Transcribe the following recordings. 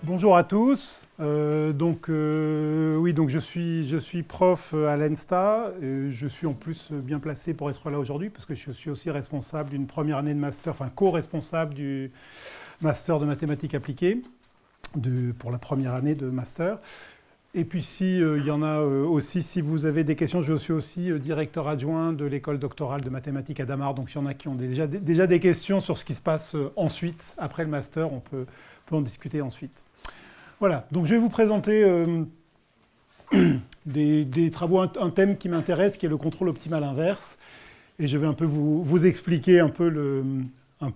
Bonjour à tous. Oui, donc je suis prof à l'ENSTA. Je suis en plus bien placé pour être là aujourd'hui parce que je suis aussi responsable d'une première année de master, enfin co-responsable du master de mathématiques appliquées pour la première année de master. Et puis si il y en a aussi, si vous avez des questions, je suis aussi directeur adjoint de l'école doctorale de mathématiques à Damar. Donc il y en a qui ont déjà des questions sur ce qui se passe ensuite, après le master, on peut en discuter ensuite. Voilà, donc je vais vous présenter des travaux, un thème qui m'intéresse, qui est le contrôle optimal inverse. Et je vais un peu vous expliquer un peu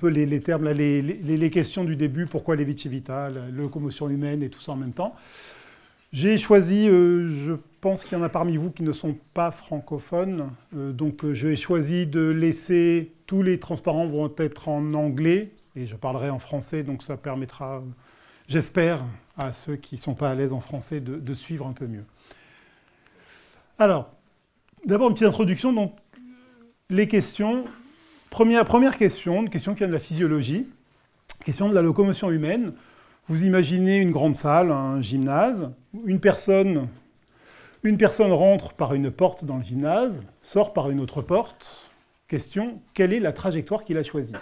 les termes, là, les questions du début, pourquoi Levi-Civita, la locomotion humaine et tout ça en même temps. J'ai choisi, je pense qu'il y en a parmi vous qui ne sont pas francophones, donc j'ai choisi de laisser, tous les transparents vont être en anglais, et je parlerai en français, donc ça permettra, j'espère, à ceux qui ne sont pas à l'aise en français de suivre un peu mieux. Alors, d'abord une petite introduction, donc les questions. Première question, une question qui vient de la physiologie, question de la locomotion humaine. Vous imaginez une grande salle, un gymnase, une personne rentre par une porte dans le gymnase, sort par une autre porte. Question, quelle est la trajectoire qu'il a choisie ?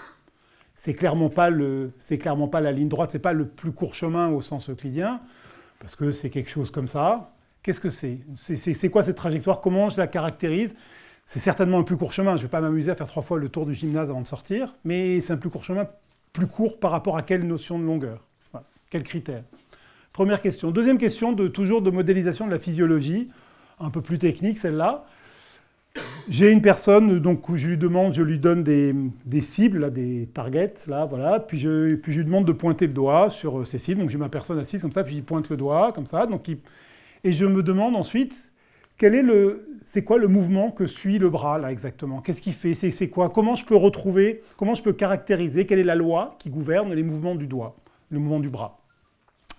C'est clairement pas la ligne droite, c'est pas le plus court chemin au sens euclidien, parce que c'est quelque chose comme ça. Qu'est-ce que c'est ? C'est quoi cette trajectoire ? Comment je la caractérise ? C'est certainement un plus court chemin. Je ne vais pas m'amuser à faire 3 fois le tour du gymnase avant de sortir, mais c'est un plus court chemin, plus court par rapport à quelle notion de longueur ? Voilà. Quels critères ? Première question. Deuxième question, toujours de modélisation de la physiologie, un peu plus technique celle-là. J'ai une personne, donc je lui donne des cibles, là, des targets, là, voilà, puis je lui demande de pointer le doigt sur ces cibles, donc j'ai ma personne assise comme ça, puis j'y pointe le doigt, comme ça, et je me demande ensuite, c'est quoi le mouvement que suit le bras, là, exactement ? Qu'est-ce qu'il fait ? C'est quoi ? Comment je peux caractériser, quelle est la loi qui gouverne les mouvements du doigt, le mouvement du bras ?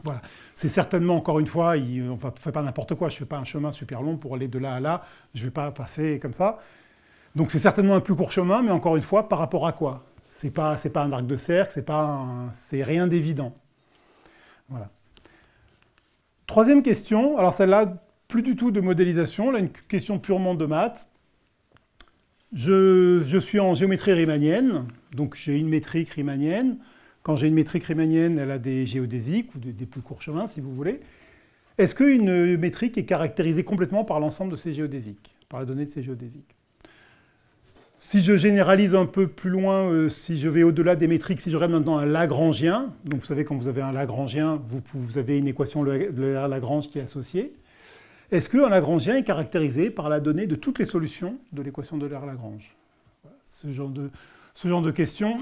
Voilà. C'est certainement, encore une fois, on ne fait pas n'importe quoi, je ne fais pas un chemin super long pour aller de là à là, je ne vais pas passer comme ça. Donc c'est certainement un plus court chemin, mais encore une fois, par rapport à quoi ? C'est pas un arc de cercle, c'est rien d'évident. Voilà. Troisième question, alors celle-là, plus du tout de modélisation, là une question purement de maths. Je suis en géométrie riemannienne, donc j'ai une métrique riemannienne. Quand j'ai une métrique riemannienne, elle a des géodésiques, ou des plus courts chemins, si vous voulez. Est-ce qu'une métrique est caractérisée complètement par l'ensemble de ces géodésiques, par la donnée de ces géodésiques ? Si je généralise un peu plus loin, si je vais au-delà des métriques, si je regarde maintenant un Lagrangien, donc vous savez, quand vous avez un Lagrangien, vous avez une équation de Lagrange qui est associée. Est-ce qu'un Lagrangien est caractérisé par la donnée de toutes les solutions de l'équation de Lagrange ? Voilà, ce genre de questions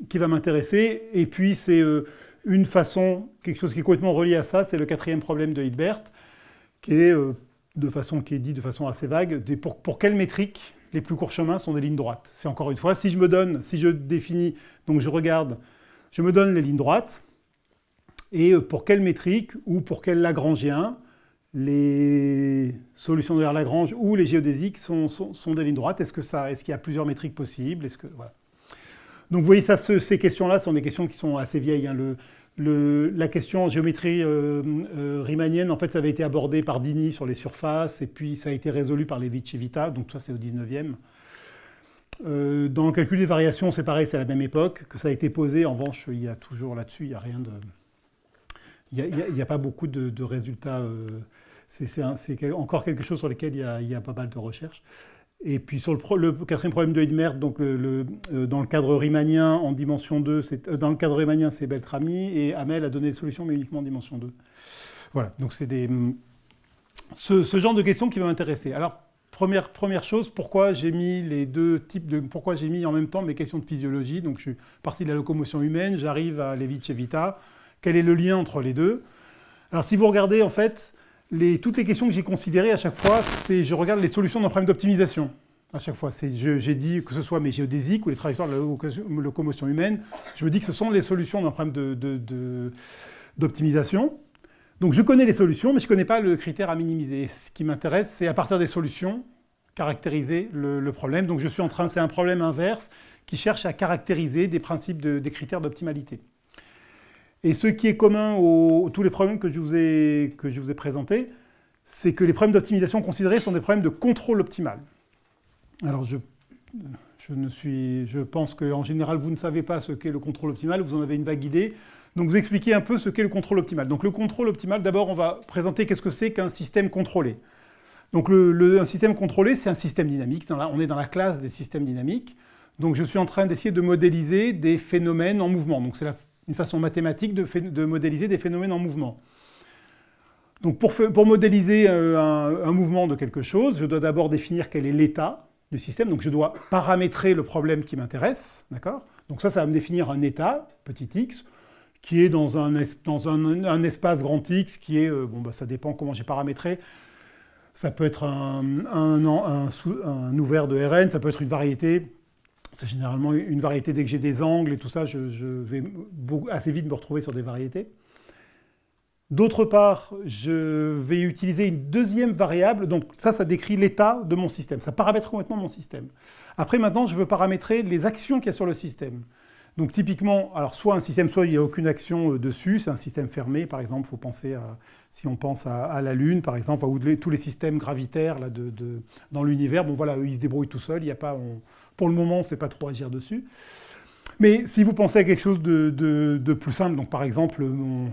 qui va m'intéresser. Et puis, c'est une façon, quelque chose qui est complètement relié à ça, c'est le 4e problème de Hilbert, qui est dit de façon assez vague, pour quelle métrique les plus courts chemins sont des lignes droites. C'est encore une fois, si je définis, donc je me donne les lignes droites, et pour quelle métrique ou pour quel Lagrangien, les solutions de Lagrange ou les géodésiques sont des lignes droites. Est-ce qu'il y a plusieurs métriques possibles ? Voilà. Donc vous voyez, ces questions-là sont des questions qui sont assez vieilles. Hein. La question en géométrie riemannienne, en fait, ça avait été abordé par Dini sur les surfaces, et puis ça a été résolu par Levi-Civita, donc ça c'est au 19e. Dans le calcul des variations, c'est pareil, c'est à la même époque que ça a été posé. En revanche, il y a toujours là-dessus, il n'y a rien de... Il n'y a pas beaucoup de résultats. C'est encore quelque chose sur lequel il y a pas mal de recherches. Et puis sur le 4e problème de Hilbert, donc dans le cadre riemanien en dimension 2, dans le cadre riemanien c'est Beltrami, et Hamel a donné des solutions mais uniquement en dimension 2. Voilà, donc c'est ce genre de questions qui va m'intéresser. Alors première chose, pourquoi j'ai mis pourquoi j'ai mis en même temps mes questions de physiologie. Donc je suis parti de la locomotion humaine, j'arrive à Levi-Civita. Quel est le lien entre les deux ? Alors si vous regardez en fait, toutes les questions que j'ai considérées à chaque fois, je regarde les solutions d'un problème d'optimisation. À chaque fois, j'ai dit que ce soit mes géodésiques ou les trajectoires de la locomotion humaine, je me dis que ce sont les solutions d'un problème d'optimisation. Donc je connais les solutions, mais je ne connais pas le critère à minimiser. Et ce qui m'intéresse, c'est à partir des solutions, caractériser le problème. Donc c'est un problème inverse qui cherche à caractériser des principes des critères d'optimalité. Et ce qui est commun à tous les problèmes que je vous ai présentés, c'est que les problèmes d'optimisation considérés sont des problèmes de contrôle optimal. Alors je pense qu'en général, vous ne savez pas ce qu'est le contrôle optimal, vous en avez une vague idée. Donc vous expliquez un peu ce qu'est le contrôle optimal. Donc le contrôle optimal, d'abord on va présenter qu'est-ce que c'est qu'un système contrôlé. Donc un système contrôlé, c'est un système dynamique. On est dans la classe des systèmes dynamiques. Donc je suis en train d'essayer de modéliser des phénomènes en mouvement. Donc c'est une façon mathématique de modéliser des phénomènes en mouvement. Donc pour modéliser un mouvement de quelque chose, je dois d'abord définir quel est l'état du système. Donc je dois paramétrer le problème qui m'intéresse, d'accord? Donc ça va me définir un état, petit x, qui est dans un espace grand X, qui est, ça dépend comment j'ai paramétré. Ça peut être un ouvert de Rn, ça peut être une variété. C'est généralement une variété dès que j'ai des angles et tout ça, je vais assez vite me retrouver sur des variétés. D'autre part, je vais utiliser une deuxième variable. Donc ça décrit l'état de mon système. Ça paramètre complètement mon système. Après, maintenant, je veux paramétrer les actions qu'il y a sur le système. Donc typiquement, alors soit un système, soit il n'y a aucune action dessus, c'est un système fermé, par exemple, il faut penser à, si on pense à la Lune, par exemple, ou tous les systèmes gravitaires là, dans l'univers, bon voilà, eux, ils se débrouillent tout seuls, il y a pas, pour le moment, on ne sait pas trop agir dessus. Mais si vous pensez à quelque chose de plus simple, donc par exemple,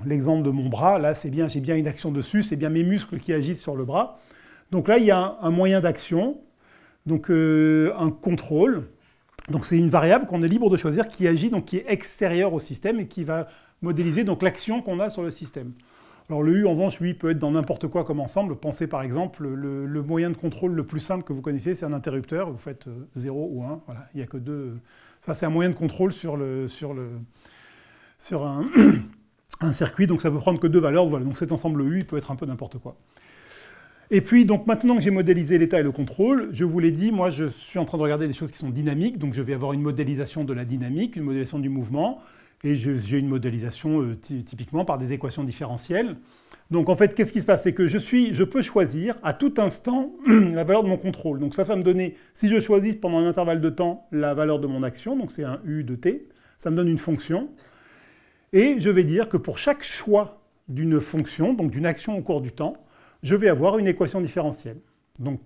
l'exemple de mon bras, là, c'est bien, j'ai bien une action dessus, c'est bien mes muscles qui agissent sur le bras. Donc là, il y a un moyen d'action, donc un contrôle. Donc c'est une variable qu'on est libre de choisir qui agit, donc qui est extérieure au système et qui va modéliser donc l'action qu'on a sur le système. Alors le U en revanche, lui, peut être dans n'importe quoi comme ensemble. Pensez par exemple, le moyen de contrôle le plus simple que vous connaissez, c'est un interrupteur. Vous faites 0 ou 1, voilà, il n'y a que deux. Enfin, c'est un moyen de contrôle sur un circuit, donc ça peut prendre que deux valeurs. Voilà, donc cet ensemble U, il peut être un peu n'importe quoi. Et puis, donc maintenant que j'ai modélisé l'état et le contrôle, je vous l'ai dit, moi je suis en train de regarder des choses qui sont dynamiques, donc je vais avoir une modélisation de la dynamique, une modélisation du mouvement, et j'ai une modélisation typiquement par des équations différentielles. Donc en fait, qu'est-ce qui se passe? C'est que je peux choisir à tout instant la valeur de mon contrôle. Donc ça va me donner, si je choisis pendant un intervalle de temps la valeur de mon action, donc c'est un U de t, ça me donne une fonction, et je vais dire que pour chaque choix d'une fonction, donc d'une action au cours du temps, je vais avoir une équation différentielle. Donc,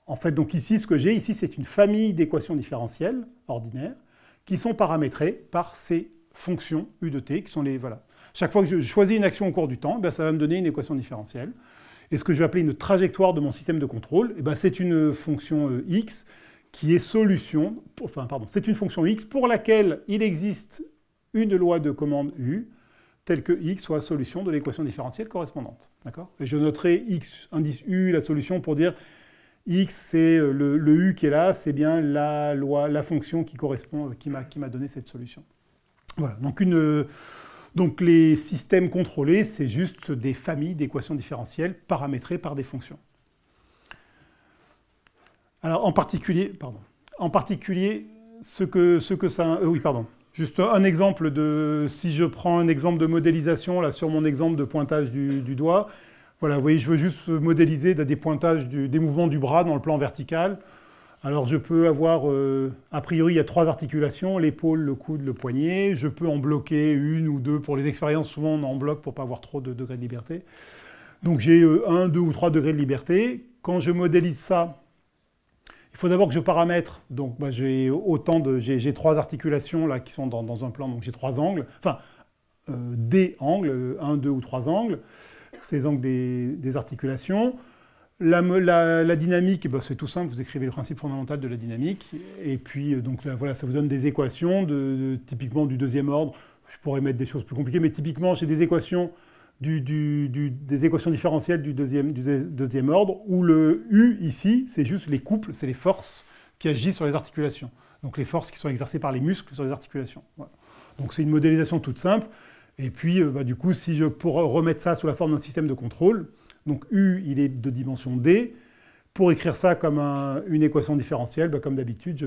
en fait, donc ici, ce que j'ai ici, c'est une famille d'équations différentielles ordinaires qui sont paramétrées par ces fonctions U de t, qui sont les... Voilà. Chaque fois que je choisis une action au cours du temps, ça va me donner une équation différentielle. Et ce que je vais appeler une trajectoire de mon système de contrôle, c'est une fonction x qui est solution... c'est une fonction x pour laquelle il existe une loi de commande U, telle que x soit solution de l'équation différentielle correspondante. D'accord? Et je noterai x, indice U, la solution, pour dire x, c'est le U qui est là, c'est bien la loi, la fonction qui correspond, qui m'a donné cette solution. Voilà, donc les systèmes contrôlés, c'est juste des familles d'équations différentielles paramétrées par des fonctions. Alors en particulier, ce que ça... oui, pardon. Juste un exemple si je prends un exemple de modélisation, là, sur mon exemple de pointage du doigt, voilà, vous voyez, je veux juste modéliser des pointages, des mouvements du bras dans le plan vertical. Alors je peux avoir, a priori, il y a 3 articulations, l'épaule, le coude, le poignet. Je peux en bloquer une ou deux. Pour les expériences, souvent on en bloque pour ne pas avoir trop de degrés de liberté. Donc j'ai 1, 2 ou 3 degrés de liberté. Quand je modélise ça, il faut d'abord que je paramètre, donc j'ai 3 articulations là qui sont dans un plan, donc j'ai 3 angles, enfin des angles, 1, 2 ou 3 angles, ces angles des articulations. La dynamique, c'est tout simple, vous écrivez le principe fondamental de la dynamique, et puis donc là, voilà, ça vous donne des équations, typiquement du deuxième ordre. Je pourrais mettre des choses plus compliquées, mais typiquement j'ai des équations des équations différentielles du deuxième ordre, où le U, ici, c'est juste les couples, c'est les forces qui agissent sur les articulations. Donc les forces qui sont exercées par les muscles sur les articulations. Voilà. Donc c'est une modélisation toute simple. Et puis, du coup, si je pourrais remettre ça sous la forme d'un système de contrôle, donc U, il est de dimension D. Pour écrire ça comme une équation différentielle, comme d'habitude, je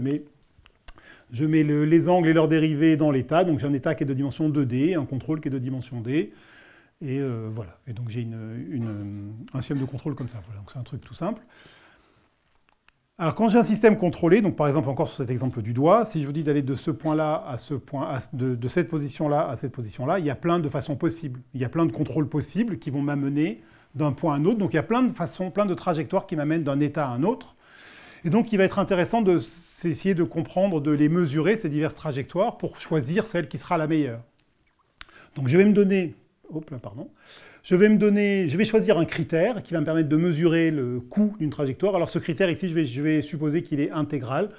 mets les angles et leurs dérivés dans l'état. Donc j'ai un état qui est de dimension 2D, un contrôle qui est de dimension D. Et voilà. Et donc j'ai un système de contrôle comme ça. Voilà. Donc c'est un truc tout simple. Alors quand j'ai un système contrôlé, donc par exemple encore sur cet exemple du doigt, si je vous dis d'aller de ce point-là à ce point, de cette position-là à cette position-là, il y a plein de façons possibles. Il y a plein de contrôles possibles qui vont m'amener d'un point à un autre. Donc il y a plein de façons, plein de trajectoires qui m'amènent d'un état à un autre. Et donc il va être intéressant d'essayer de comprendre, de les mesurer, ces diverses trajectoires, pour choisir celle qui sera la meilleure. Donc je vais me donner... Hop là, pardon. Je vais choisir un critère qui va me permettre de mesurer le coût d'une trajectoire. Alors ce critère ici, je vais supposer qu'il est intégral.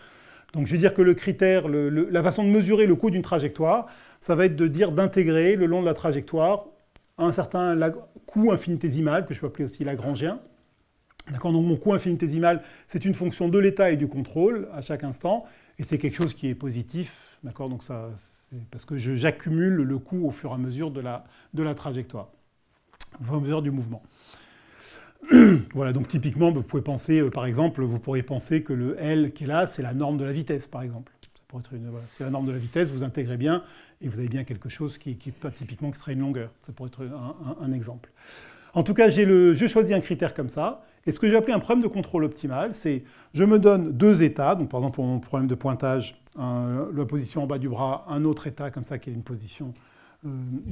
Donc je vais dire que le critère, la façon de mesurer le coût d'une trajectoire, ça va être de dire d'intégrer le long de la trajectoire un certain coût infinitésimal, que je peux appeler aussi lagrangien. D'accord, donc mon coût infinitésimal, c'est une fonction de l'état et du contrôle à chaque instant, et c'est quelque chose qui est positif. D'accord, donc ça, parce que j'accumule le coût au fur et à mesure de la trajectoire. Au fur et à mesure du mouvement. Voilà, donc typiquement, vous pouvez penser, par exemple, vous pourriez penser que le L qui est là, c'est la norme de la vitesse, par exemple. Ça pourrait être voilà, c'est la norme de la vitesse, vous intégrez bien, et vous avez bien quelque chose qui typiquement, qui serait une longueur. Ça pourrait être un exemple. En tout cas, je choisis un critère comme ça, et ce que j'ai appelé un problème de contrôle optimal, c'est, je me donne deux états, donc par exemple pour mon problème de pointage, la position en bas du bras, un autre état comme ça qui est une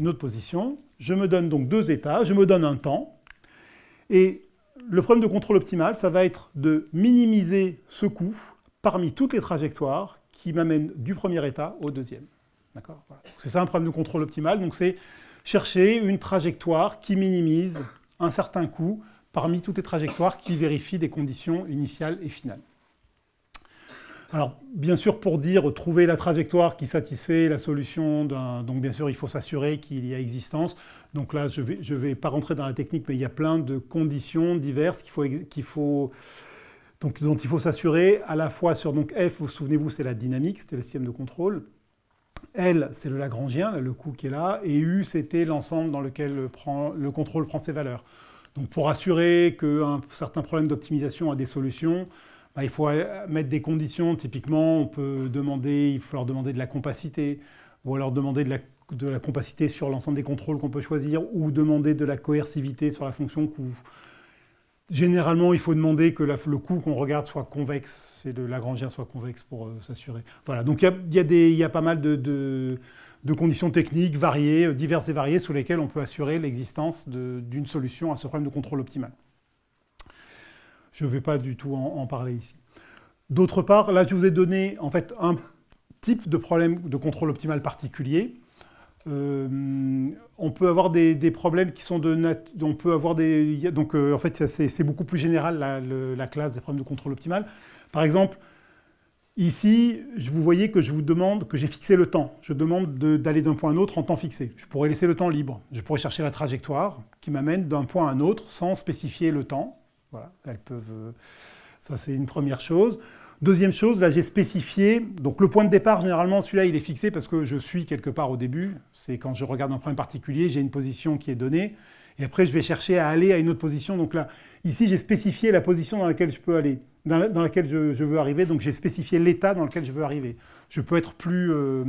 autre position. Je me donne donc deux états, je me donne un temps. Et le problème de contrôle optimal, ça va être de minimiser ce coût parmi toutes les trajectoires qui m'amènent du premier état au deuxième. D'accord ? Voilà. C'est ça un problème de contrôle optimal. Donc c'est chercher une trajectoire qui minimise un certain coût parmi toutes les trajectoires qui vérifient des conditions initiales et finales. Alors, bien sûr, pour dire trouver la trajectoire qui satisfait la solution donc bien sûr, il faut s'assurer qu'il y a existence. Donc là, je vais pas rentrer dans la technique, mais il y a plein de conditions diverses dont il faut s'assurer à la fois sur... Donc F, vous souvenez-vous, c'est la dynamique, c'était le système de contrôle. L, c'est le lagrangien, le coût qui est là. Et U, c'était l'ensemble dans lequel le contrôle prend ses valeurs. Donc pour assurer qu'un certain problème d'optimisation a des solutions, il faut mettre des conditions. Typiquement, il faut leur demander de la compacité, ou alors demander de la compacité sur l'ensemble des contrôles qu'on peut choisir, ou demander de la coercivité sur la fonction coût. Généralement, il faut demander que le coût qu'on regarde soit convexe, c'est le lagrangien soit convexe pour s'assurer. Voilà, donc il y a pas mal de conditions techniques variées, diverses et variées, sous lesquelles on peut assurer l'existence d'une solution à ce problème de contrôle optimal. Je ne vais pas du tout en parler ici. D'autre part, là, je vous ai donné en fait un type de problème de contrôle optimal particulier. On peut avoir des problèmes qui sont on peut avoir donc en fait, c'est beaucoup plus général la classe des problèmes de contrôle optimal. Par exemple, ici, vous voyez que je vous demande que j'ai fixé le temps. Je demande d'aller d'un point à un autre en temps fixé. Je pourrais laisser le temps libre. Je pourrais chercher la trajectoire qui m'amène d'un point à un autre sans spécifier le temps. Voilà, elles peuvent... Ça, c'est une première chose. Deuxième chose, là, j'ai spécifié... Donc, le point de départ, généralement, celui-là, il est fixé parce que je suis quelque part au début. C'est quand je regarde un problème particulier, j'ai une position qui est donnée. Et après, je vais chercher à aller à une autre position. Donc là, ici, j'ai spécifié la position dans laquelle je peux aller, dans laquelle je veux arriver. Donc, j'ai spécifié l'état dans lequel je veux arriver. Je peux être plus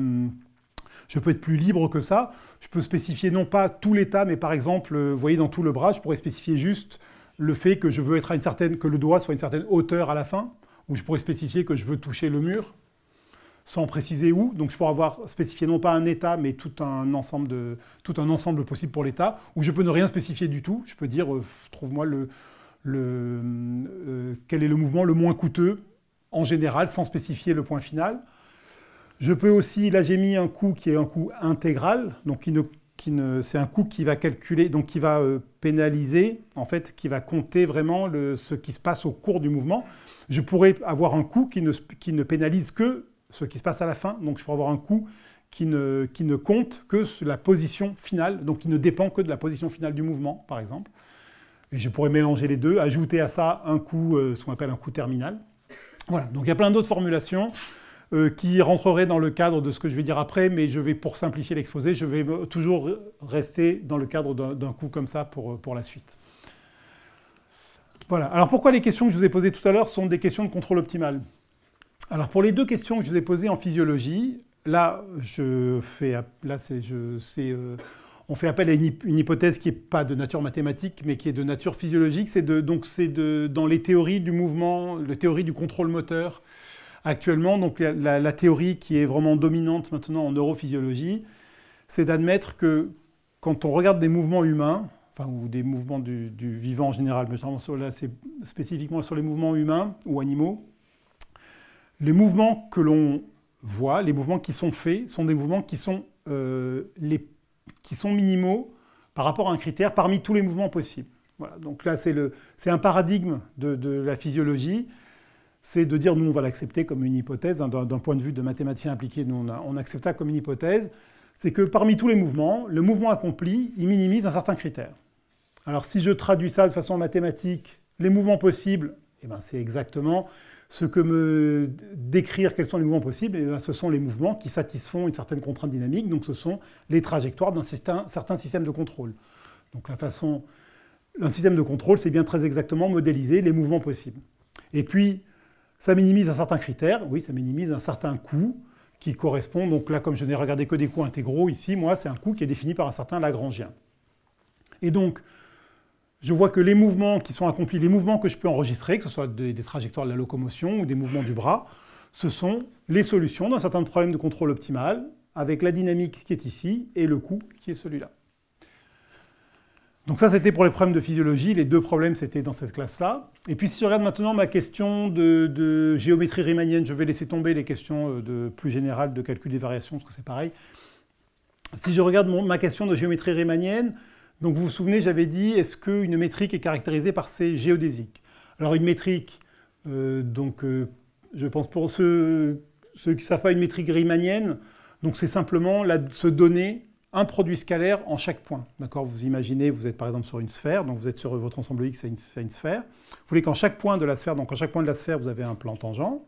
libre que ça. Je peux spécifier non pas tout l'état, mais par exemple, vous voyez, dans tout le bras, je pourrais spécifier juste le fait que je veux être que le doigt soit à une certaine hauteur à la fin, ou je pourrais spécifier que je veux toucher le mur, sans préciser où. Donc je pourrais avoir spécifié non pas un état, mais tout un ensemble possible pour l'état, ou je peux ne rien spécifier du tout. Je peux dire, trouve-moi quel est le mouvement le moins coûteux, en général, sans spécifier le point final. Je peux aussi, là j'ai mis un coût qui est un coût intégral, donc c'est un coût qui va calculer, donc qui va pénaliser, en fait, qui va compter vraiment ce qui se passe au cours du mouvement. Je pourrais avoir un coût qui ne pénalise que ce qui se passe à la fin, donc je pourrais avoir un coût qui ne compte que sur la position finale, donc qui ne dépend que de la position finale du mouvement, par exemple. Et je pourrais mélanger les deux, ajouter à ça un coût, ce qu'on appelle un coût terminal. Voilà, donc il y a plein d'autres formulations qui rentreraient dans le cadre de ce que je vais dire après, mais pour simplifier l'exposé, je vais toujours rester dans le cadre d'un coût comme ça pour la suite. Voilà. Alors pourquoi les questions que je vous ai posées tout à l'heure sont des questions de contrôle optimal? Alors pour les deux questions que je vous ai posées en physiologie, là, on fait appel à une hypothèse qui n'est pas de nature mathématique, mais qui est de nature physiologique. C'est dans les théories du mouvement, la théorie du contrôle moteur actuellement. Donc la théorie qui est vraiment dominante maintenant en neurophysiologie, c'est d'admettre que quand on regarde des mouvements humains, enfin, ou des mouvements du vivant en général, mais là, c'est spécifiquement sur les mouvements humains ou animaux, les mouvements que l'on voit, les mouvements qui sont faits, sont des mouvements qui sont minimaux par rapport à un critère parmi tous les mouvements possibles. Voilà, donc là, c'est un paradigme de la physiologie, c'est de dire, nous, on va l'accepter comme une hypothèse, hein, d'un point de vue de mathématicien appliqué, nous, on accepte ça comme une hypothèse, c'est que parmi tous les mouvements, le mouvement accompli, il minimise un certain critère. Alors si je traduis ça de façon mathématique, les mouvements possibles, eh ben, c'est exactement ce que me décrire quels sont les mouvements possibles, eh ben, ce sont les mouvements qui satisfont une certaine contrainte dynamique, donc ce sont les trajectoires d'un certain système de contrôle. Donc un système de contrôle, c'est bien très exactement modéliser les mouvements possibles. Et puis, ça minimise un certain critère, oui, ça minimise un certain coût qui correspond, donc là, comme je n'ai regardé que des coûts intégraux, ici, moi, c'est un coût qui est défini par un certain Lagrangien. Et donc, je vois que les mouvements qui sont accomplis, les mouvements que je peux enregistrer, que ce soit des trajectoires de la locomotion ou des mouvements du bras, ce sont les solutions d'un certain problème de contrôle optimal, avec la dynamique qui est ici et le coût qui est celui-là. Donc ça, c'était pour les problèmes de physiologie. Les deux problèmes, c'était dans cette classe-là. Et puis si je regarde maintenant ma question de géométrie riemannienne, je vais laisser tomber les questions plus générales de calcul des variations, parce que c'est pareil. Si je regarde ma question de géométrie riemannienne, donc vous vous souvenez, j'avais dit, est-ce qu'une métrique est caractérisée par ses géodésiques? Alors une métrique, je pense pour ceux qui ne savent pas une métrique riemannienne, donc c'est simplement se donner un produit scalaire en chaque point. D'accord? Vous imaginez, vous êtes par exemple sur une sphère, donc vous êtes sur votre ensemble X, c'est une sphère. Vous voulez qu'en chaque point de la sphère, donc en chaque point de la sphère, vous avez un plan tangent,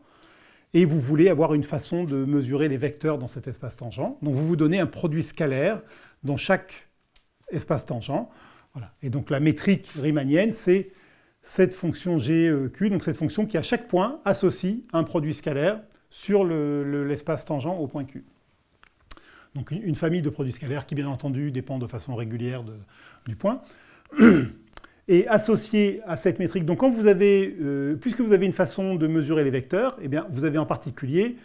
et vous voulez avoir une façon de mesurer les vecteurs dans cet espace tangent. Donc vous vous donnez un produit scalaire dans chaque espace tangent. Voilà. Et donc la métrique riemannienne, c'est cette fonction GQ, donc cette fonction qui à chaque point associe un produit scalaire sur l'espace tangent au point Q. Donc une famille de produits scalaires qui, bien entendu, dépend de façon régulière du point. Et associé à cette métrique, donc quand vous avez, puisque vous avez une façon de mesurer les vecteurs, eh bien, vous avez en particulier,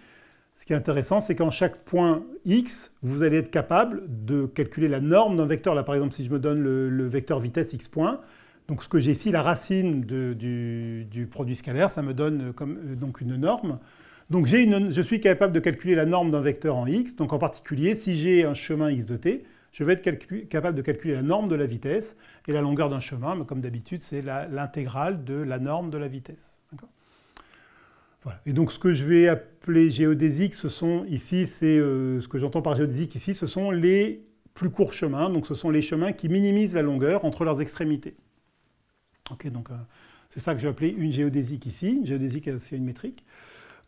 ce qui est intéressant, c'est qu'en chaque point x, vous allez être capable de calculer la norme d'un vecteur. Là, par exemple, si je me donne le vecteur vitesse x point, donc ce que j'ai ici, la racine du produit scalaire, ça me donne donc une norme. Donc je suis capable de calculer la norme d'un vecteur en x. Donc en particulier, si j'ai un chemin x de t, je vais être capable de calculer la norme de la vitesse. Et la longueur d'un chemin, mais comme d'habitude, c'est l'intégrale de la norme de la vitesse. Voilà. Et donc ce que je vais appeler géodésique, ce sont ici, ce que j'entends par géodésique ici, ce sont les plus courts chemins. Donc ce sont les chemins qui minimisent la longueur entre leurs extrémités. Okay, donc c'est ça que je vais appeler une géodésique ici. Une géodésique, c'est une métrique.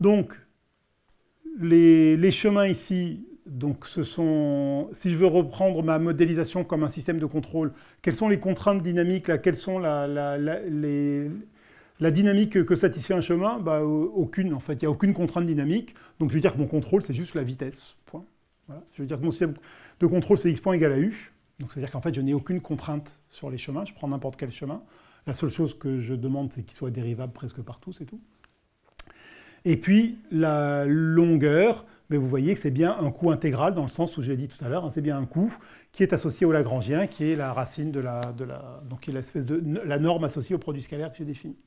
Donc, les chemins ici, donc si je veux reprendre ma modélisation comme un système de contrôle, quelles sont les contraintes dynamiques là? Quelles sont la dynamique que satisfait un chemin? Bah, aucune, en fait, il n'y a aucune contrainte dynamique. Donc je veux dire que mon contrôle, c'est juste la vitesse. Point. Voilà. Je veux dire que mon système de contrôle, c'est x point égale à u. Donc c'est-à-dire qu'en fait, je n'ai aucune contrainte sur les chemins. Je prends n'importe quel chemin. La seule chose que je demande, c'est qu'il soit dérivable presque partout, c'est tout. Et puis, la longueur, mais vous voyez que c'est bien un coût intégral, dans le sens où je l'ai dit tout à l'heure, hein, c'est bien un coût qui est associé au Lagrangien, qui est la racine donc qui est l'espèce de la norme associée au produit scalaire que j'ai défini.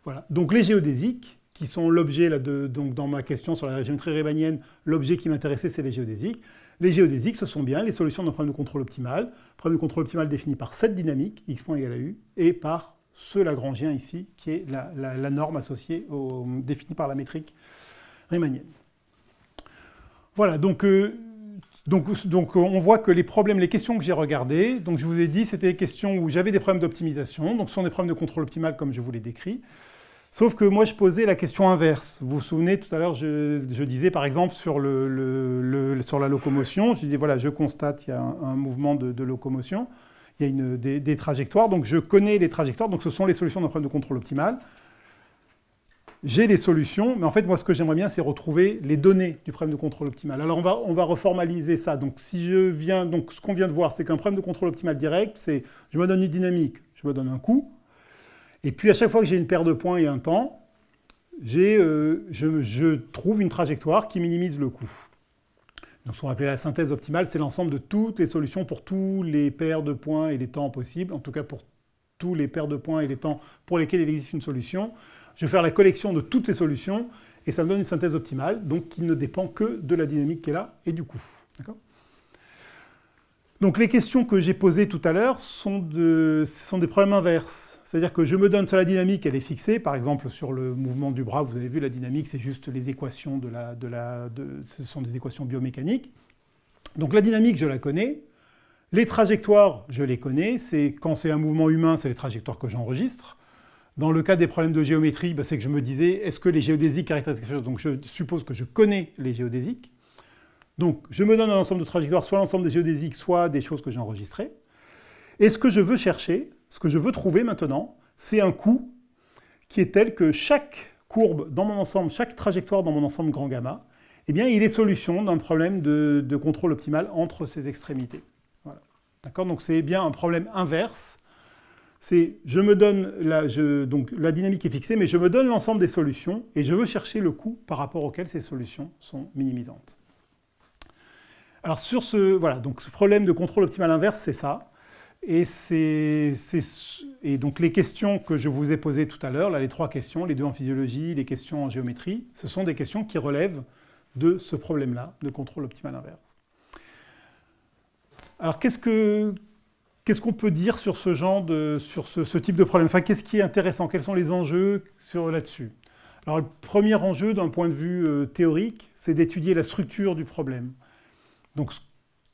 Voilà. Donc les géodésiques, qui sont l'objet, donc dans ma question sur la géométrie riemannienne, l'objet qui m'intéressait, c'est les géodésiques. Les géodésiques, ce sont bien les solutions d'un problème de contrôle optimal. Problème de contrôle optimal défini par cette dynamique, x point égale à u, et par ce Lagrangien ici, qui est la norme associée définie par la métrique riemannienne. Voilà, donc on voit que les questions que j'ai regardées, donc je vous ai dit, c'était des questions où j'avais des problèmes d'optimisation, donc ce sont des problèmes de contrôle optimal comme je vous l'ai décrit, sauf que moi je posais la question inverse. Vous vous souvenez, tout à l'heure, je disais par exemple sur la locomotion, je disais voilà, je constate qu'il y a un mouvement de locomotion, il y a des trajectoires, donc je connais les trajectoires, donc ce sont les solutions d'un problème de contrôle optimal. j'ai les solutions, mais en fait, moi, ce que j'aimerais bien, c'est retrouver les données du problème de contrôle optimal. Alors, on va reformaliser ça. Donc, ce qu'on vient de voir, c'est qu'un problème de contrôle optimal direct, c'est je me donne une dynamique, je me donne un coût, et puis à chaque fois que j'ai une paire de points et un temps, je trouve une trajectoire qui minimise le coût. Donc, ce qu'on appelle la synthèse optimale, c'est l'ensemble de toutes les solutions pour tous les paires de points et les temps possibles, en tout cas pour tous les paires de points et les temps pour lesquels il existe une solution. Je vais faire la collection de toutes ces solutions et ça me donne une synthèse optimale, donc qui ne dépend que de la dynamique qui est là et du coût. Donc les questions que j'ai posées tout à l'heure sont des problèmes inverses. C'est-à-dire que je me donne sur la dynamique, elle est fixée. Par exemple, sur le mouvement du bras, vous avez vu, la dynamique, c'est juste les équations ce sont des équations biomécaniques. Donc la dynamique, je la connais. Les trajectoires, je les connais. Quand c'est un mouvement humain, c'est les trajectoires que j'enregistre. Dans le cas des problèmes de géométrie, c'est que je me disais, est-ce que les géodésiques caractérisent quelque chose? Donc je suppose que je connais les géodésiques. Donc je me donne un ensemble de trajectoires, soit l'ensemble des géodésiques, soit des choses que j'ai enregistrées. Et ce que je veux chercher, ce que je veux trouver maintenant, c'est un coût qui est tel que chaque courbe dans mon ensemble, chaque trajectoire dans mon ensemble grand gamma, eh bien, il est solution d'un problème de contrôle optimal entre ces extrémités. Voilà. D'accord? Donc c'est bien un problème inverse. C'est, donc la dynamique est fixée, mais je me donne l'ensemble des solutions et je veux chercher le coût par rapport auquel ces solutions sont minimisantes. Alors voilà, donc ce problème de contrôle optimal inverse, c'est ça. Et donc les questions que je vous ai posées tout à l'heure, là les 3 questions, les 2 en physiologie, les questions en géométrie, ce sont des questions qui relèvent de ce problème-là, de contrôle optimal inverse. Alors qu'est-ce qu'on peut dire sur ce type de problème? Enfin, qu'est-ce qui est intéressant? Quels sont les enjeux là-dessus? Alors, le premier enjeu, d'un point de vue théorique, c'est d'étudier la structure du problème. Donc,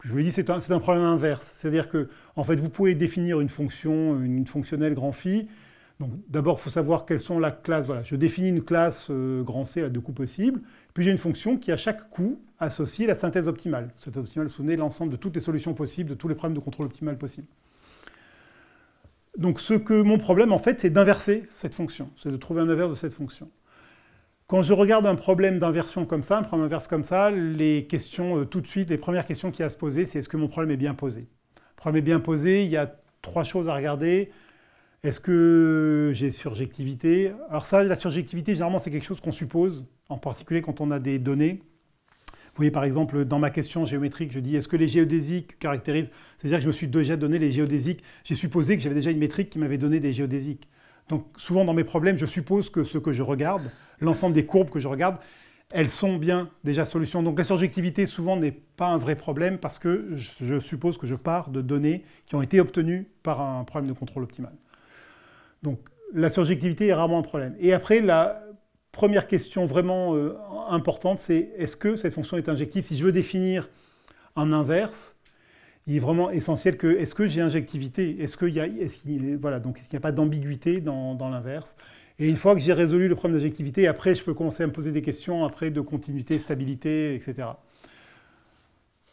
je vous l'ai dit, c'est un problème inverse. C'est-à-dire que, en fait, vous pouvez définir une fonction, une fonctionnelle grand phi. Donc, d'abord, il faut savoir quelles sont la classe. Voilà, je définis une classe grand C à 2 coups possibles. Puis, j'ai une fonction qui, à chaque coup, associe la synthèse optimale. Cette optimale, souvenez, l'ensemble de toutes les solutions possibles, de tous les problèmes de contrôle optimal possibles. Donc, mon problème, en fait, c'est d'inverser cette fonction. C'est de trouver un inverse de cette fonction. Quand je regarde un problème d'inversion comme ça, un problème inverse comme ça, les questions, tout de suite, les premières questions qu'il y a à se poser, c'est est-ce que mon problème est bien posé? Le problème est bien posé, il y a 3 choses à regarder. Est-ce que j'ai surjectivité? Alors ça, la surjectivité, généralement, c'est quelque chose qu'on suppose, en particulier quand on a des données. Vous voyez, par exemple, dans ma question géométrique, je dis est-ce que les géodésiques caractérisent? C'est-à-dire que je me suis déjà donné les géodésiques. J'ai supposé que j'avais déjà une métrique qui m'avait donné des géodésiques. Donc souvent dans mes problèmes, je suppose que ce que je regarde, l'ensemble des courbes que je regarde, elles sont bien déjà solutions. Donc la surjectivité souvent n'est pas un vrai problème parce que je suppose que je pars de données qui ont été obtenues par un problème de contrôle optimal. Donc la surjectivité est rarement un problème. Et après, la première question vraiment importante, c'est est-ce que cette fonction est injective? Si je veux définir un inverse, il est vraiment essentiel que, est-ce que j'ai injectivité? Est-ce qu'il n'y a pas d'ambiguïté dans l'inverse? Et une fois que j'ai résolu le problème d'injectivité, après, je peux commencer à me poser des questions après de continuité, stabilité, etc.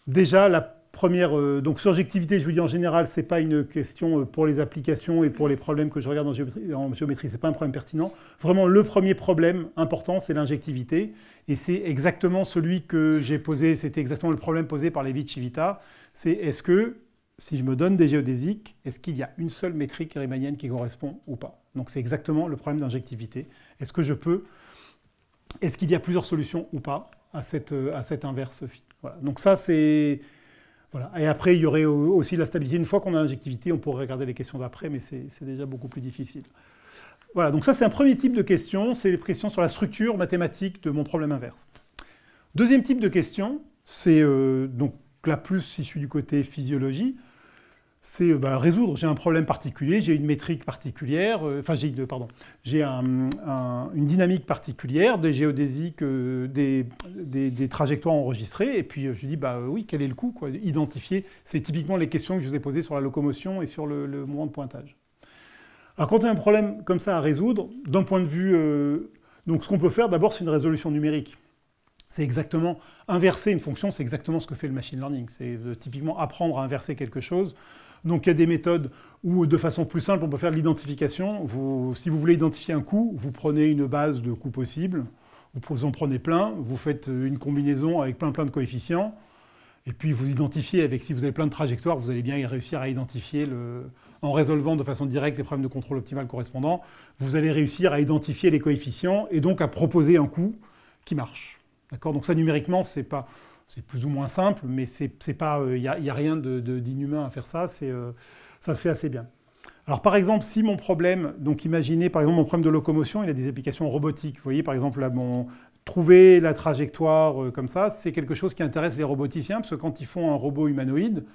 Déjà, la première... donc, surjectivité, je vous dis en général, ce n'est pas une question pour les applications et pour les problèmes que je regarde en géométrie, ce n'est pas un problème pertinent. Vraiment, le premier problème important, c'est l'injectivité. Et c'est exactement celui que j'ai posé, c'était exactement le problème posé par Levi-Civita. C'est est-ce que, si je me donne des géodésiques, est-ce qu'il y a une seule métrique riemannienne qui correspond ou pas? Donc c'est exactement le problème d'injectivité. Est-ce qu'il y a plusieurs solutions ou pas à cette inverse phi? Voilà. Donc ça c'est... Voilà. Et après il y aurait aussi la stabilité. Une fois qu'on a l'injectivité, on pourrait regarder les questions d'après, mais c'est déjà beaucoup plus difficile. Voilà, donc ça c'est un premier type de question, c'est les questions sur la structure mathématique de mon problème inverse. Deuxième type de question, c'est donc là plus si je suis du côté physiologie, c'est résoudre, j'ai un problème particulier, j'ai une métrique particulière, j'ai une dynamique particulière, des géodésiques, des trajectoires enregistrées, et puis je dis oui, quel est le coût, quoi, identifier, c'est typiquement les questions que je vous ai posées sur la locomotion et sur le mouvement de pointage. Alors quand on a un problème comme ça à résoudre, d'un point de vue... donc ce qu'on peut faire d'abord, c'est une résolution numérique. C'est exactement... Inverser une fonction, c'est exactement ce que fait le machine learning. C'est typiquement apprendre à inverser quelque chose. Donc il y a des méthodes où, de façon plus simple, on peut faire de l'identification. Si vous voulez identifier un coût, vous prenez une base de coûts possibles, vous en prenez plein, vous faites une combinaison avec plein de coefficients, et puis vous identifiez avec, si vous avez plein de trajectoires, vous allez bien réussir à identifier, en résolvant de façon directe les problèmes de contrôle optimal correspondants, vous allez réussir à identifier les coefficients et donc à proposer un coût qui marche. D'accord ? Donc ça, numériquement, c'est plus ou moins simple, mais il n'y a rien d'inhumain à faire ça, ça se fait assez bien. Alors par exemple, si mon problème, donc imaginez par exemple mon problème de locomotion, il a des applications robotiques. Vous voyez par exemple là, trouver la trajectoire comme ça, c'est quelque chose qui intéresse les roboticiens, parce que quand ils font un robot humanoïde,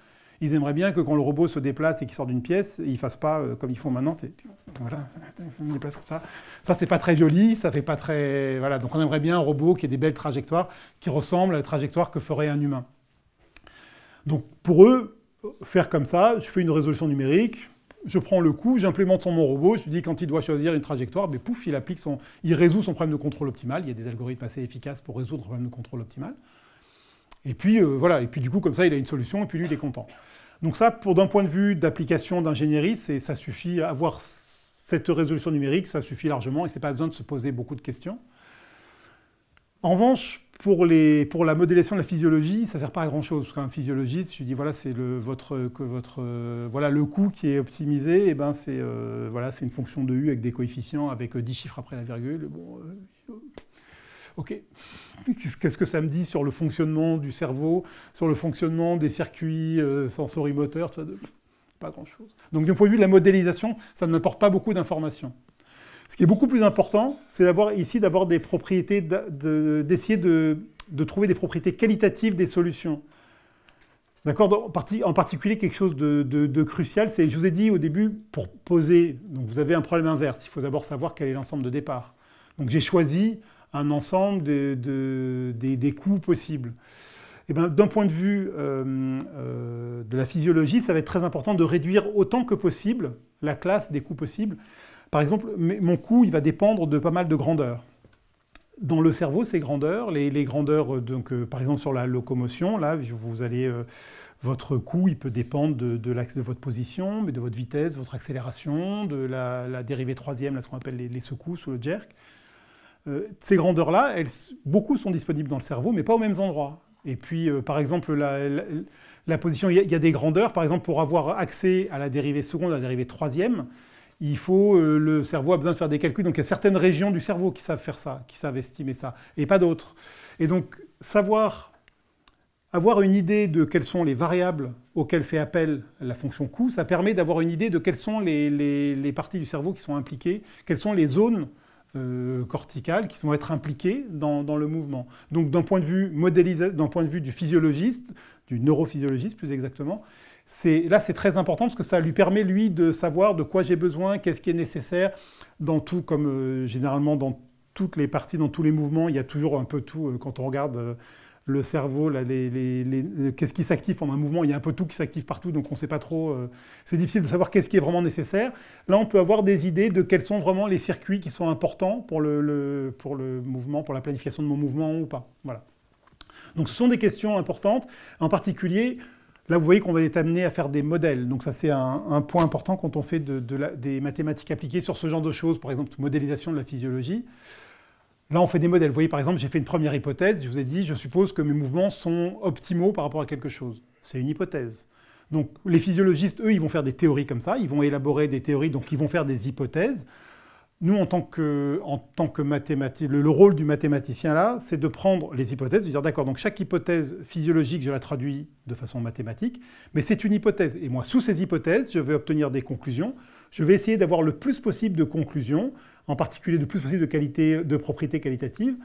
ils aimeraient bien que quand le robot se déplace et qu'il sort d'une pièce, ils ne fassent pas comme ils font maintenant. Voilà, ils me déplacent comme ça. Ça, c'est pas très joli, ça fait pas très... Voilà, donc on aimerait bien un robot qui ait des belles trajectoires, qui ressemblent à la trajectoire que ferait un humain. Donc pour eux, faire comme ça, je fais une résolution numérique, je prends le coût, j'implémente sur mon robot, je lui dis quand il doit choisir une trajectoire, ben, pouf, il résout son problème de contrôle optimal. Il y a des algorithmes assez efficaces pour résoudre le problème de contrôle optimal. Et puis voilà, et puis du coup comme ça il a une solution et puis lui il est content. Donc ça, d'un point de vue d'application d'ingénierie, ça suffit, avoir cette résolution numérique, ça suffit largement et c'est pas besoin de se poser beaucoup de questions. En revanche, pour la modélisation de la physiologie, ça ne sert pas à grand-chose. Parce qu'un physiologiste, je lui dis, voilà, c'est voilà, le coût qui est optimisé, et ben c'est une fonction de U avec des coefficients, avec 10 chiffres après la virgule. Bon, ok. Qu'est-ce que ça me dit sur le fonctionnement du cerveau, sur le fonctionnement des circuits sensorimoteurs, pas grand-chose. Donc, d'un point de vue de la modélisation, ça ne m'apporte pas beaucoup d'informations. Ce qui est beaucoup plus important, c'est d'avoir des propriétés, d'essayer de trouver des propriétés qualitatives des solutions. D'accord ? En particulier, quelque chose de crucial, c'est, je vous ai dit au début, pour poser, donc vous avez un problème inverse, il faut d'abord savoir quel est l'ensemble de départ. Donc j'ai choisi un ensemble des coûts possibles. Et ben, d'un point de vue de la physiologie, ça va être très important de réduire autant que possible la classe des coûts possibles. Par exemple, mon coût, il va dépendre de pas mal de grandeurs. Dans le cerveau, ces grandeurs, les grandeurs, donc, par exemple sur la locomotion, là, votre coût, il peut dépendre de l'axe de votre position, mais de votre vitesse, de votre accélération, de la dérivée troisième, là, ce qu'on appelle les secousses ou le jerk. Ces grandeurs-là, beaucoup sont disponibles dans le cerveau, mais pas aux mêmes endroits. Et puis, par exemple, la position, il y a des grandeurs, par exemple, pour avoir accès à la dérivée seconde, à la dérivée troisième, le cerveau a besoin de faire des calculs. Donc il y a certaines régions du cerveau qui savent faire ça, qui savent estimer ça, et pas d'autres. Et donc avoir une idée de quelles sont les variables auxquelles fait appel la fonction coût, ça permet d'avoir une idée de quelles sont les parties du cerveau qui sont impliquées, quelles sont les zones corticales qui vont être impliquées dans le mouvement. Donc d'un point de vue du physiologiste, du neurophysiologiste plus exactement, là, c'est très important parce que ça lui permet, lui, de savoir de quoi j'ai besoin, qu'est-ce qui est nécessaire dans tout, comme généralement dans toutes les parties, dans tous les mouvements, il y a toujours un peu tout. Quand on regarde le cerveau, qu'est-ce qui s'active pendant un mouvement, il y a un peu tout qui s'active partout, donc on ne sait pas trop. C'est difficile de savoir qu'est-ce qui est vraiment nécessaire. Là, on peut avoir des idées de quels sont vraiment les circuits qui sont importants pour le mouvement, pour la planification de mon mouvement ou pas. Voilà. Donc ce sont des questions importantes, en particulier. Là, vous voyez qu'on va être amené à faire des modèles. Donc ça, c'est un point important quand on fait des mathématiques appliquées sur ce genre de choses, par exemple, modélisation de la physiologie. Là, on fait des modèles. Vous voyez, par exemple, j'ai fait une première hypothèse. Je vous ai dit, je suppose que mes mouvements sont optimaux par rapport à quelque chose. C'est une hypothèse. Donc les physiologistes, eux, ils vont faire des théories comme ça. Ils vont élaborer des théories, donc ils vont faire des hypothèses. Nous, en tant que mathématicien, le rôle du mathématicien là, c'est de prendre les hypothèses, de dire d'accord, donc chaque hypothèse physiologique, je la traduis de façon mathématique, mais c'est une hypothèse. Et moi, sous ces hypothèses, je vais obtenir des conclusions. Je vais essayer d'avoir le plus possible de conclusions, en particulier le plus possible de propriétés qualitatives.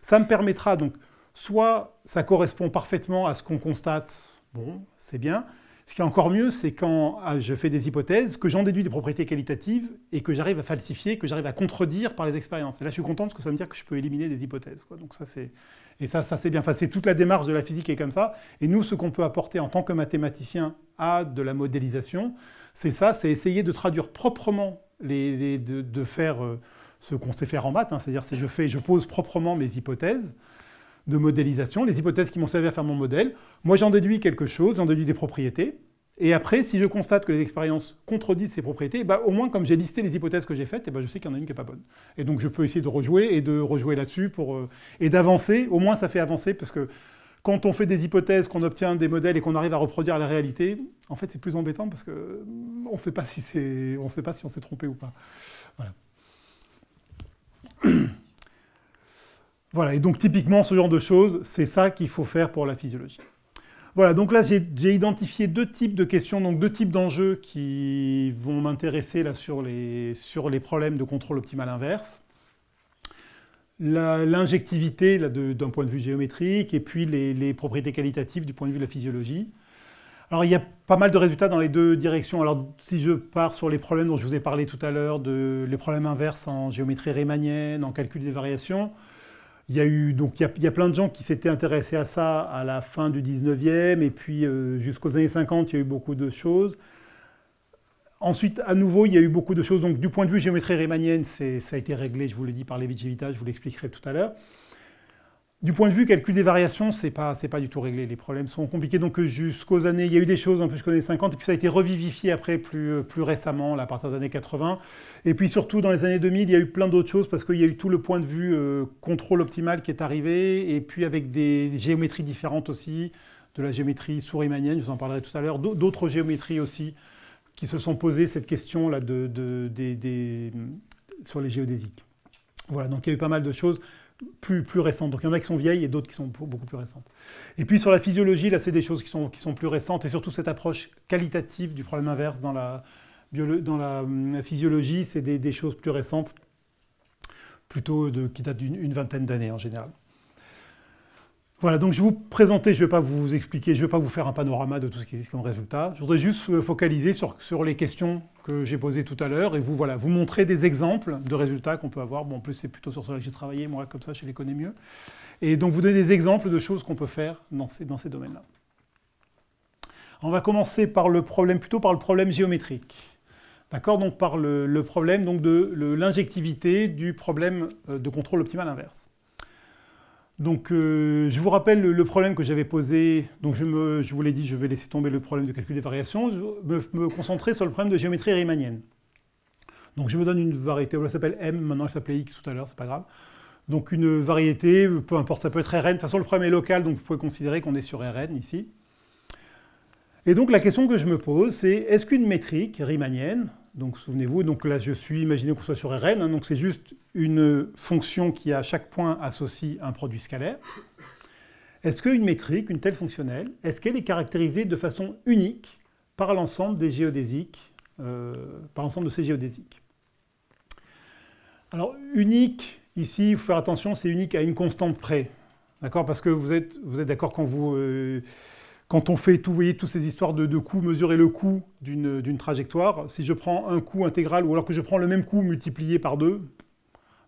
Ça me permettra donc, soit ça correspond parfaitement à ce qu'on constate, bon, c'est bien. Ce qui est encore mieux, c'est quand je fais des hypothèses, que j'en déduis des propriétés qualitatives et que j'arrive à falsifier, que j'arrive à contredire par les expériences. Et là, je suis content parce que ça veut dire que je peux éliminer des hypothèses, quoi. Donc ça, c'est bien. Enfin, c'est toute la démarche de la physique qui est comme ça. Et nous, ce qu'on peut apporter en tant que mathématicien à de la modélisation, c'est ça, c'est essayer de traduire proprement, de faire ce qu'on sait faire en maths, hein, c'est-à-dire je pose proprement mes hypothèses de modélisation, les hypothèses qui m'ont servi à faire mon modèle. Moi, j'en déduis quelque chose, j'en déduis des propriétés, Et après, si je constate que les expériences contredisent ces propriétés, bah, au moins, comme j'ai listé les hypothèses que j'ai faites, et bah, je sais qu'il y en a une qui n'est pas bonne. Et donc, je peux essayer de rejouer là-dessus, et d'avancer. Au moins, ça fait avancer, parce que quand on fait des hypothèses, qu'on obtient des modèles et qu'on arrive à reproduire la réalité, en fait, c'est plus embêtant, parce qu'on ne sait pas si on s'est trompé ou pas. Voilà. Voilà, et donc typiquement, ce genre de choses, c'est ça qu'il faut faire pour la physiologie. Voilà, donc là, j'ai identifié deux types de questions, donc deux types d'enjeux qui vont m'intéresser là sur les problèmes de contrôle optimal inverse. L'injectivité d'un point de vue géométrique, et puis les propriétés qualitatives du point de vue de la physiologie. Alors, il y a pas mal de résultats dans les deux directions. Alors, si je pars sur les problèmes dont je vous ai parlé tout à l'heure, les problèmes inverses en géométrie riemannienne, en calcul des variations, il y a plein de gens qui s'étaient intéressés à ça à la fin du 19e, et puis jusqu'aux années 50, il y a eu beaucoup de choses. Ensuite, à nouveau, il y a eu beaucoup de choses. Donc, du point de vue géométrie riemannienne, ça a été réglé, je vous l'ai dit, par Levi-Civita, je vous l'expliquerai tout à l'heure. Du point de vue calcul des variations, c'est pas du tout réglé. Les problèmes sont compliqués. Donc, jusqu'aux années, il y a eu des choses un peu jusqu'aux années 50, et puis ça a été revivifié après, plus récemment, là, à partir des années 80. Et puis surtout, dans les années 2000, il y a eu plein d'autres choses, parce qu'il y a eu tout le point de vue contrôle optimal qui est arrivé, et puis avec des géométries différentes aussi, de la géométrie sous-riemannienne, je vous en parlerai tout à l'heure, d'autres géométries aussi, qui se sont posées cette question-là sur les géodésiques. Voilà, donc il y a eu pas mal de choses plus récentes. Donc il y en a qui sont vieilles et d'autres qui sont beaucoup plus récentes. Et puis sur la physiologie, là c'est des choses qui sont plus récentes, et surtout cette approche qualitative du problème inverse dans la physiologie, c'est des choses plus récentes, plutôt qui datent d'une vingtaine d'années en général. Voilà, donc je vais vous présenter, je ne vais pas vous expliquer, je ne vais pas vous faire un panorama de tout ce qui existe comme résultat. Je voudrais juste focaliser sur les questions que j'ai posées tout à l'heure, et vous montrer des exemples de résultats qu'on peut avoir. Bon, en plus, c'est plutôt sur cela que j'ai travaillé, moi, comme ça, je les connais mieux. Et donc, vous donner des exemples de choses qu'on peut faire dans ces domaines-là. On va commencer plutôt par le problème géométrique. D'accord, donc par le problème donc, de l'injectivité du problème de contrôle optimal inverse. Donc, je vous rappelle le problème que j'avais posé. Donc, je vous l'ai dit, je vais laisser tomber le problème de calcul des variations. Je vais me concentrer sur le problème de géométrie riemannienne. Donc, je me donne une variété. Elle s'appelle M, maintenant elle s'appelait X tout à l'heure, c'est pas grave. Donc, une variété, peu importe, ça peut être Rn. De toute façon, le problème est local, donc vous pouvez considérer qu'on est sur Rn ici. Et donc, la question que je me pose, c'est est-ce qu'une métrique riemannienne, donc souvenez-vous, donc là imaginez qu'on soit sur Rn, hein, donc c'est juste une fonction qui à chaque point associe un produit scalaire. Est-ce qu'une métrique, une telle fonctionnelle, est-ce qu'elle est caractérisée de façon unique par l'ensemble des géodésiques, par l'ensemble de ces géodésiques? Alors, unique, ici, il faut faire attention, c'est unique à une constante près. D'accord? Parce que vous êtes d'accord quand on fait tout, vous voyez, toutes ces histoires de coûts, mesurer le coût d'une trajectoire, si je prends un coût intégral, ou alors que je prends le même coût multiplié par 2,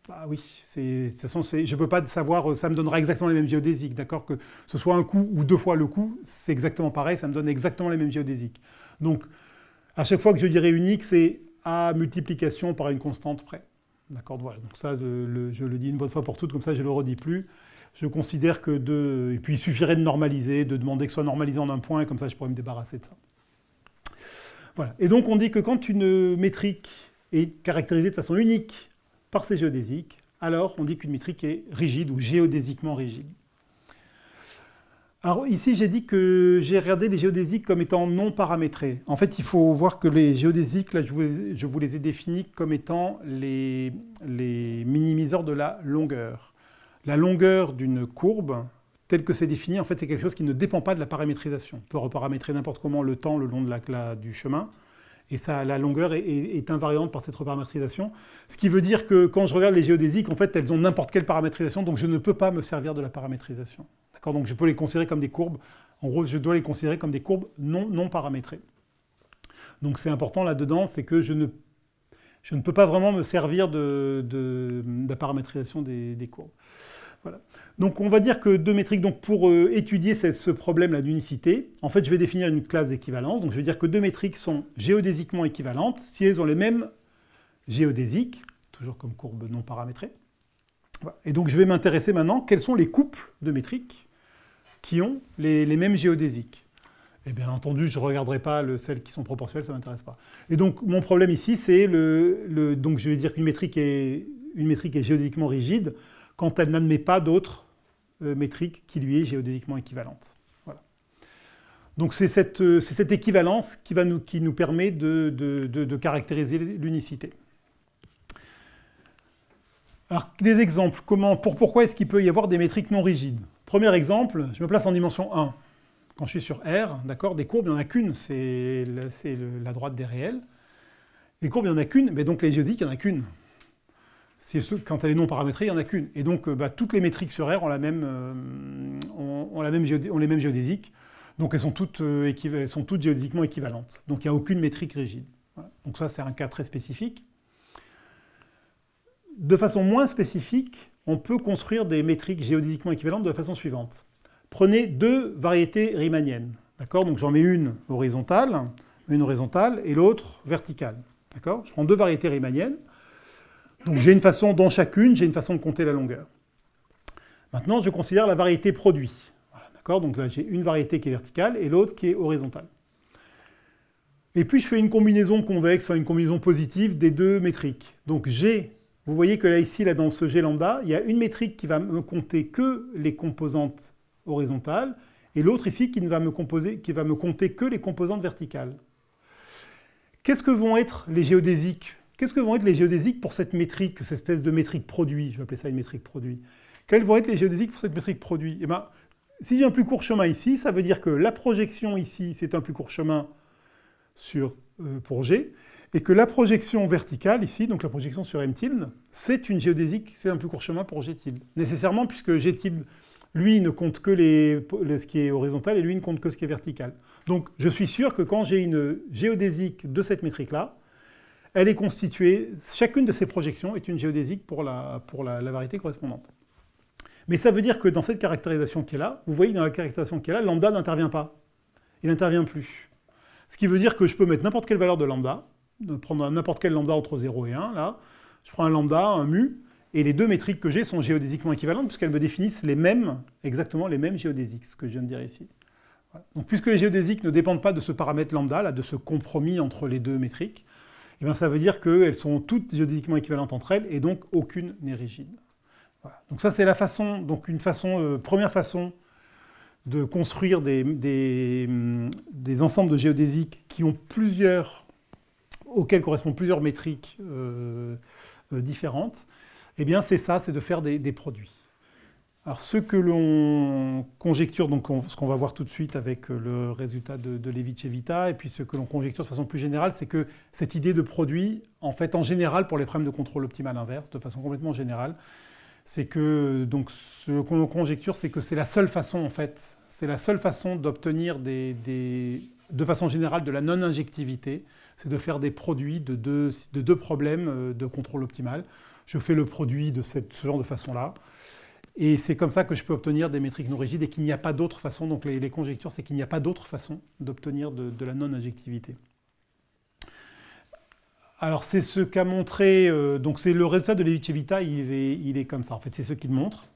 bah oui, de toute façon, je ne peux pas savoir, ça me donnera exactement les mêmes géodésiques, d'accord? Que ce soit un coût ou deux fois le coût, c'est exactement pareil, ça me donne exactement les mêmes géodésiques. Donc, à chaque fois que je dirais unique, c'est à multiplication par une constante près. D'accord? Voilà, donc ça, je le dis une bonne fois pour toutes, comme ça je ne le redis plus. Je considère que et puis il suffirait de normaliser, de demander que ce soit normalisé en un point, et comme ça je pourrais me débarrasser de ça. Voilà. Et donc on dit que quand une métrique est caractérisée de façon unique par ses géodésiques, alors on dit qu'une métrique est rigide ou géodésiquement rigide. Alors ici j'ai dit que j'ai regardé les géodésiques comme étant non paramétrés. En fait il faut voir que les géodésiques, là je vous les ai définis comme étant les minimiseurs de la longueur. La longueur d'une courbe, telle que c'est défini, en fait, c'est quelque chose qui ne dépend pas de la paramétrisation. On peut reparamétrer n'importe comment le temps le long du chemin, et ça, la longueur est invariante par cette reparamétrisation. Ce qui veut dire que quand je regarde les géodésiques, en fait, elles ont n'importe quelle paramétrisation, donc je ne peux pas me servir de la paramétrisation. D'accord? Donc je peux les considérer comme des courbes. En gros, je dois les considérer comme des courbes non paramétrées. Donc c'est important là-dedans, c'est que je ne peux pas vraiment me servir de la paramétrisation des courbes. Voilà. Donc on va dire que deux métriques, donc pour étudier ce problème-là d'unicité, en fait je vais définir une classe d'équivalence. Donc je vais dire que deux métriques sont géodésiquement équivalentes si elles ont les mêmes géodésiques, toujours comme courbe non paramétrée. Voilà. Et donc je vais m'intéresser maintenant quels sont les couples de métriques qui ont les mêmes géodésiques. Et bien entendu, je ne regarderai pas celles qui sont proportionnelles, ça ne m'intéresse pas. Et donc, mon problème ici, c'est donc je vais dire qu'une métrique est géodésiquement rigide quand elle n'admet pas d'autres métriques qui lui est géodésiquement équivalente. Voilà. Donc, c'est cette équivalence qui nous permet de caractériser l'unicité. Alors, des exemples. Pourquoi est-ce qu'il peut y avoir des métriques non rigides? Premier exemple, je me place en dimension 1. Quand je suis sur R, d'accord, des courbes, il n'y en a qu'une, c'est la droite des réels. Les courbes, il n'y en a qu'une, mais donc les géodésiques, il n'y en a qu'une. Quand elle est non paramétrée, il n'y en a qu'une. Et donc, toutes les métriques sur R ont les mêmes géodésiques. Donc, elles sont toutes géodésiquement équivalentes. Donc, il n'y a aucune métrique rigide. Voilà. Donc ça, c'est un cas très spécifique. De façon moins spécifique, on peut construire des métriques géodésiquement équivalentes de la façon suivante. Prenez deux variétés riemanniennes. D'accord? Donc j'en mets une horizontale et l'autre verticale. D'accord? Je prends deux variétés riemanniennes. Donc j'ai une façon, dans chacune, j'ai une façon de compter la longueur. Maintenant, je considère la variété produit. Voilà, d'accord? Donc là, j'ai une variété qui est verticale et l'autre qui est horizontale. Et puis je fais une combinaison convexe, enfin une combinaison positive des deux métriques. Donc vous voyez que là, ici, dans ce G lambda, il y a une métrique qui va me compter que les composantes horizontales, et l'autre ici qui va me compter que les composantes verticales. Qu'est-ce que vont être les géodésiques? Qu'est-ce que vont être les géodésiques pour cette métrique, cette espèce de métrique produit? Je vais appeler ça une métrique produit. Quels vont être les géodésiques pour cette métrique produit? Eh bien, si j'ai un plus court chemin ici, ça veut dire que la projection ici, c'est un plus court chemin pour G, et que la projection verticale ici, donc la projection sur M tilde, c'est une géodésique, c'est un plus court chemin pour G tilde. Nécessairement, puisque G tilde, lui, ne compte que ce qui est horizontal, et lui ne compte que ce qui est vertical. Donc, je suis sûr que quand j'ai une géodésique de cette métrique-là, elle est constituée, chacune de ces projections est une géodésique pour la variété correspondante. Mais ça veut dire que dans cette caractérisation qui est là, vous voyez dans la caractérisation qui est là, lambda n'intervient pas. Il n'intervient plus. Ce qui veut dire que je peux mettre n'importe quelle valeur de lambda, prendre n'importe quel lambda entre 0 et 1, là, je prends un lambda, un mu, et les deux métriques que j'ai sont géodésiquement équivalentes puisqu'elles me définissent exactement les mêmes géodésiques, ce que je viens de dire ici. Voilà. Donc puisque les géodésiques ne dépendent pas de ce paramètre lambda, là, de ce compromis entre les deux métriques, eh bien, ça veut dire qu'elles sont toutes géodésiquement équivalentes entre elles, et donc aucune n'est rigide. Voilà. Donc ça, c'est première façon de construire des ensembles de géodésiques auxquels correspondent plusieurs métriques différentes. Eh bien, c'est de faire des produits. Alors, ce que l'on conjecture, donc ce qu'on va voir tout de suite avec le résultat de Levi-Civita, et puis ce que l'on conjecture de façon plus générale, c'est que cette idée de produit, en fait, en général, pour les problèmes de contrôle optimal inverse, de façon complètement générale, c'est que, donc, ce qu'on conjecture, c'est que c'est la seule façon, en fait, d'obtenir de façon générale, de la non-injectivité, c'est de faire des produits de deux problèmes de contrôle optimal. Je fais le produit de ce genre de façon-là. Et c'est comme ça que je peux obtenir des métriques non rigides et qu'il n'y a pas d'autre façon. Donc les conjectures, c'est qu'il n'y a pas d'autre façon d'obtenir de la non-injectivité. Alors c'est ce qu'a montré, donc c'est le résultat de Levi-Civita, il est comme ça. En fait, c'est ce qu'il montre.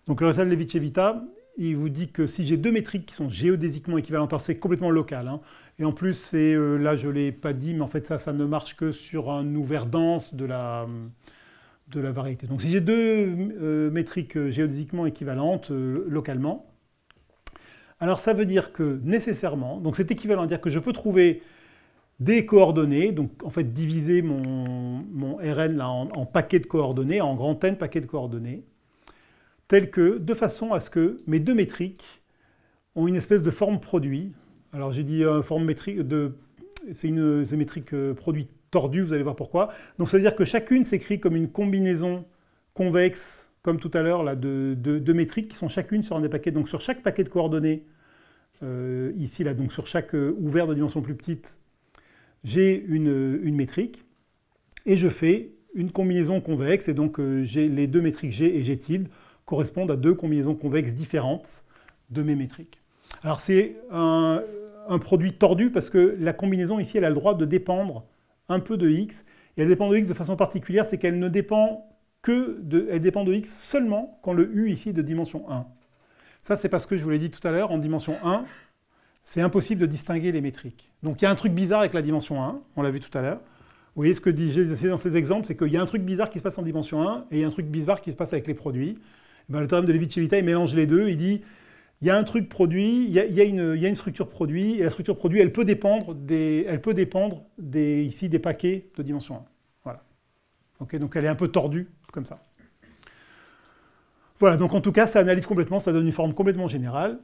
Donc le résultat de Levi-Civita, il vous dit que si j'ai deux métriques qui sont géodésiquement équivalentes, alors c'est complètement local, hein, et en plus, là je ne l'ai pas dit, mais en fait ça ne marche que sur un ouvert dense de la variété. Donc si j'ai deux métriques géodésiquement équivalentes localement, alors ça veut dire que nécessairement, donc c'est équivalent à dire que je peux trouver des coordonnées, donc en fait diviser mon Rn là, en paquets de coordonnées, en grand N paquets de coordonnées, telles que, de façon à ce que mes deux métriques ont une espèce de forme produit. Alors j'ai dit forme métrique, c'est une métrique produit tordue, vous allez voir pourquoi. Donc ça veut dire que chacune s'écrit comme une combinaison convexe, comme tout à l'heure, de métriques qui sont chacune sur un des paquets. Donc sur chaque paquet de coordonnées, ici, là, donc sur chaque ouvert de dimension plus petite, j'ai une métrique, et je fais une combinaison convexe, et donc les deux métriques G et G tilde correspondent à deux combinaisons convexes différentes de mes métriques. Alors c'est un produit tordu parce que la combinaison ici, elle a le droit de dépendre un peu de x, et elle dépend de x de façon particulière, c'est qu'elle ne dépend elle dépend de x seulement quand le u ici est de dimension 1. Ça, c'est parce que je vous l'ai dit tout à l'heure, en dimension 1, c'est impossible de distinguer les métriques. Donc il y a un truc bizarre avec la dimension 1, on l'a vu tout à l'heure. Vous voyez ce que j'ai dans ces exemples, c'est qu'il y a un truc bizarre qui se passe en dimension 1 et il y a un truc bizarre qui se passe avec les produits. Le théorème de Levi-Civita, il mélange les deux, il dit il y a un truc produit, il y a une structure produit, et la structure produit, elle peut dépendre ici des paquets de dimension 1. Voilà. Okay, donc elle est un peu tordue, comme ça. Voilà, donc en tout cas, ça analyse complètement, ça donne une forme complètement générale.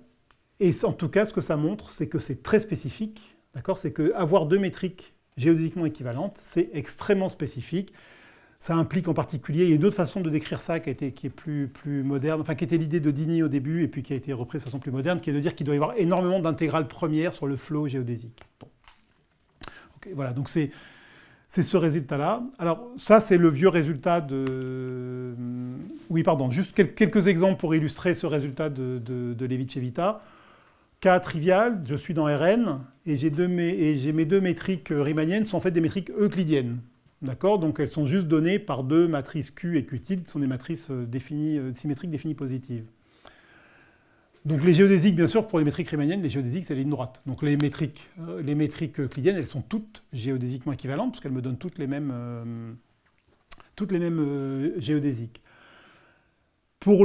Et en tout cas, ce que ça montre, c'est que c'est très spécifique. D'accord ? C'est qu'avoir deux métriques géodésiquement équivalentes, c'est extrêmement spécifique. Ça implique en particulier, il y a une autre façon de décrire ça qui est plus moderne, enfin qui était l'idée de Dini au début et puis qui a été reprise de façon plus moderne, qui est de dire qu'il doit y avoir énormément d'intégrales premières sur le flot géodésique. Bon. Okay, voilà, donc c'est ce résultat-là. Alors ça, c'est le vieux résultat de... Oui, pardon, juste quelques exemples pour illustrer ce résultat de Levi-Civita. Cas trivial, je suis dans Rn et mes deux métriques riemanniennes sont en fait des métriques euclidiennes. D'accord ? Donc elles sont juste données par deux matrices Q et Q tilde, qui sont des matrices symétriques définies positives. Donc les géodésiques, bien sûr, pour les métriques riemanniennes, les géodésiques, c'est les lignes droites. Donc les métriques euclidiennes, elles sont toutes géodésiquement équivalentes, parce qu'elles me donnent toutes les mêmes géodésiques. Pour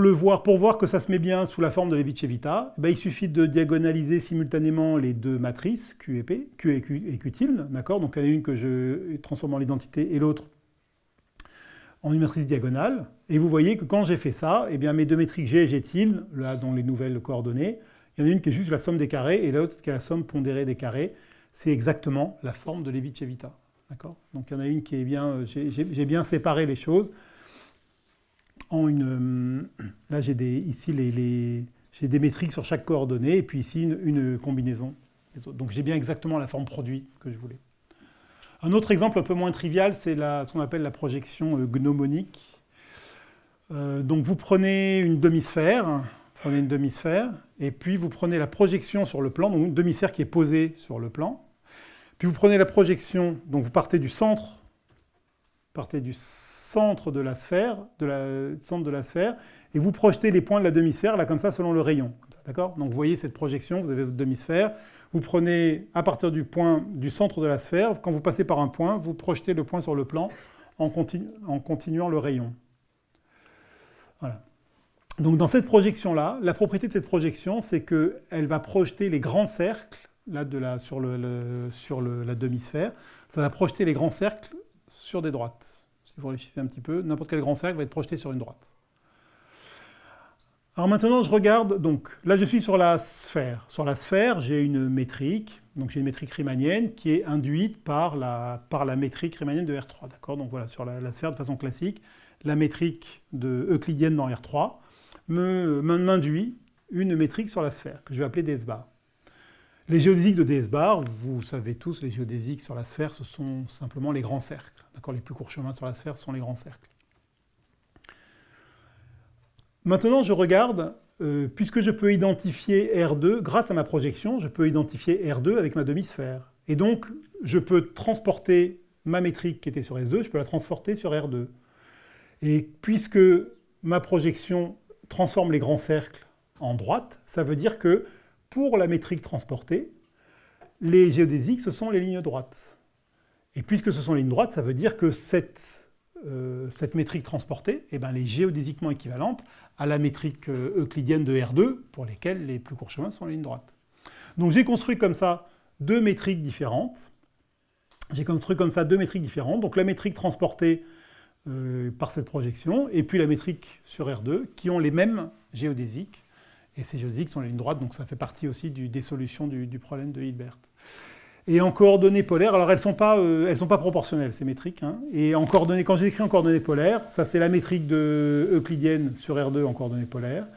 voir que ça se met bien sous la forme de Levi-Civita, il suffit de diagonaliser simultanément les deux matrices, Q et P, Q et Q tilde, d'accord ? Donc il y en a une que je transforme en l'identité et l'autre en une matrice diagonale. Et vous voyez que quand j'ai fait ça, eh bien mes deux métriques G et G tilde, là dans les nouvelles coordonnées, il y en a une qui est juste la somme des carrés et l'autre qui est la somme pondérée des carrés. C'est exactement la forme de Levi-Civita, d'accord ? Donc il y en a une qui est bien, j'ai bien séparé les choses. Là, j'ai des métriques sur chaque coordonnée, et puis ici, une combinaison. Donc, j'ai bien exactement la forme produit que je voulais. Un autre exemple un peu moins trivial, c'est ce qu'on appelle la projection gnomonique. Donc, vous prenez une demi-sphère, et puis vous prenez la projection sur le plan, donc une demi-sphère qui est posée sur le plan. Puis vous prenez la projection, donc vous partez du centre de la sphère, et vous projetez les points de la demi-sphère, là, comme ça, selon le rayon. D'accord ? Donc, vous voyez cette projection, vous avez votre demi-sphère, vous prenez, à partir du point du centre de la sphère, quand vous passez par un point, vous projetez le point sur le plan en continuant le rayon. Voilà. Donc, dans cette projection-là, la propriété de cette projection, c'est qu'elle va projeter les grands cercles, là, sur la demi-sphère, ça va projeter les grands cercles sur des droites. Si vous réfléchissez un petit peu, n'importe quel grand cercle va être projeté sur une droite. Alors maintenant, je regarde, donc là je suis sur la sphère. Sur la sphère, j'ai une métrique, donc j'ai une métrique riemannienne qui est induite par la métrique riemannienne de R3. D'accord ? Donc voilà, sur la sphère de façon classique, la métrique euclidienne dans R3 m'induit une métrique sur la sphère, que je vais appeler ds bar. Les géodésiques de ds bar, vous savez tous, les géodésiques sur la sphère, ce sont simplement les grands cercles. D'accord ? Les plus courts chemins sur la sphère sont les grands cercles. Maintenant, je regarde, puisque je peux identifier R2, grâce à ma projection, je peux identifier R2 avec ma demi-sphère. Et donc, je peux transporter ma métrique qui était sur S2, je peux la transporter sur R2. Et puisque ma projection transforme les grands cercles en droite, ça veut dire que pour la métrique transportée, les géodésiques, ce sont les lignes droites. Et puisque ce sont les lignes droites, ça veut dire que cette métrique transportée, eh ben, elle est géodésiquement équivalente à la métrique euclidienne de R2, pour lesquelles les plus courts chemins sont les lignes droites. Donc j'ai construit comme ça deux métriques différentes. Donc la métrique transportée par cette projection, et puis la métrique sur R2, qui ont les mêmes géodésiques. Et ces géodésiques sont les lignes droites, donc ça fait partie aussi des solutions du problème de Hilbert. Et en coordonnées polaires, alors elles sont pas proportionnelles, ces métriques. Hein, et en coordonnées, quand j'écris en coordonnées polaires, ça c'est la métrique euclidienne sur R2 en coordonnées polaires.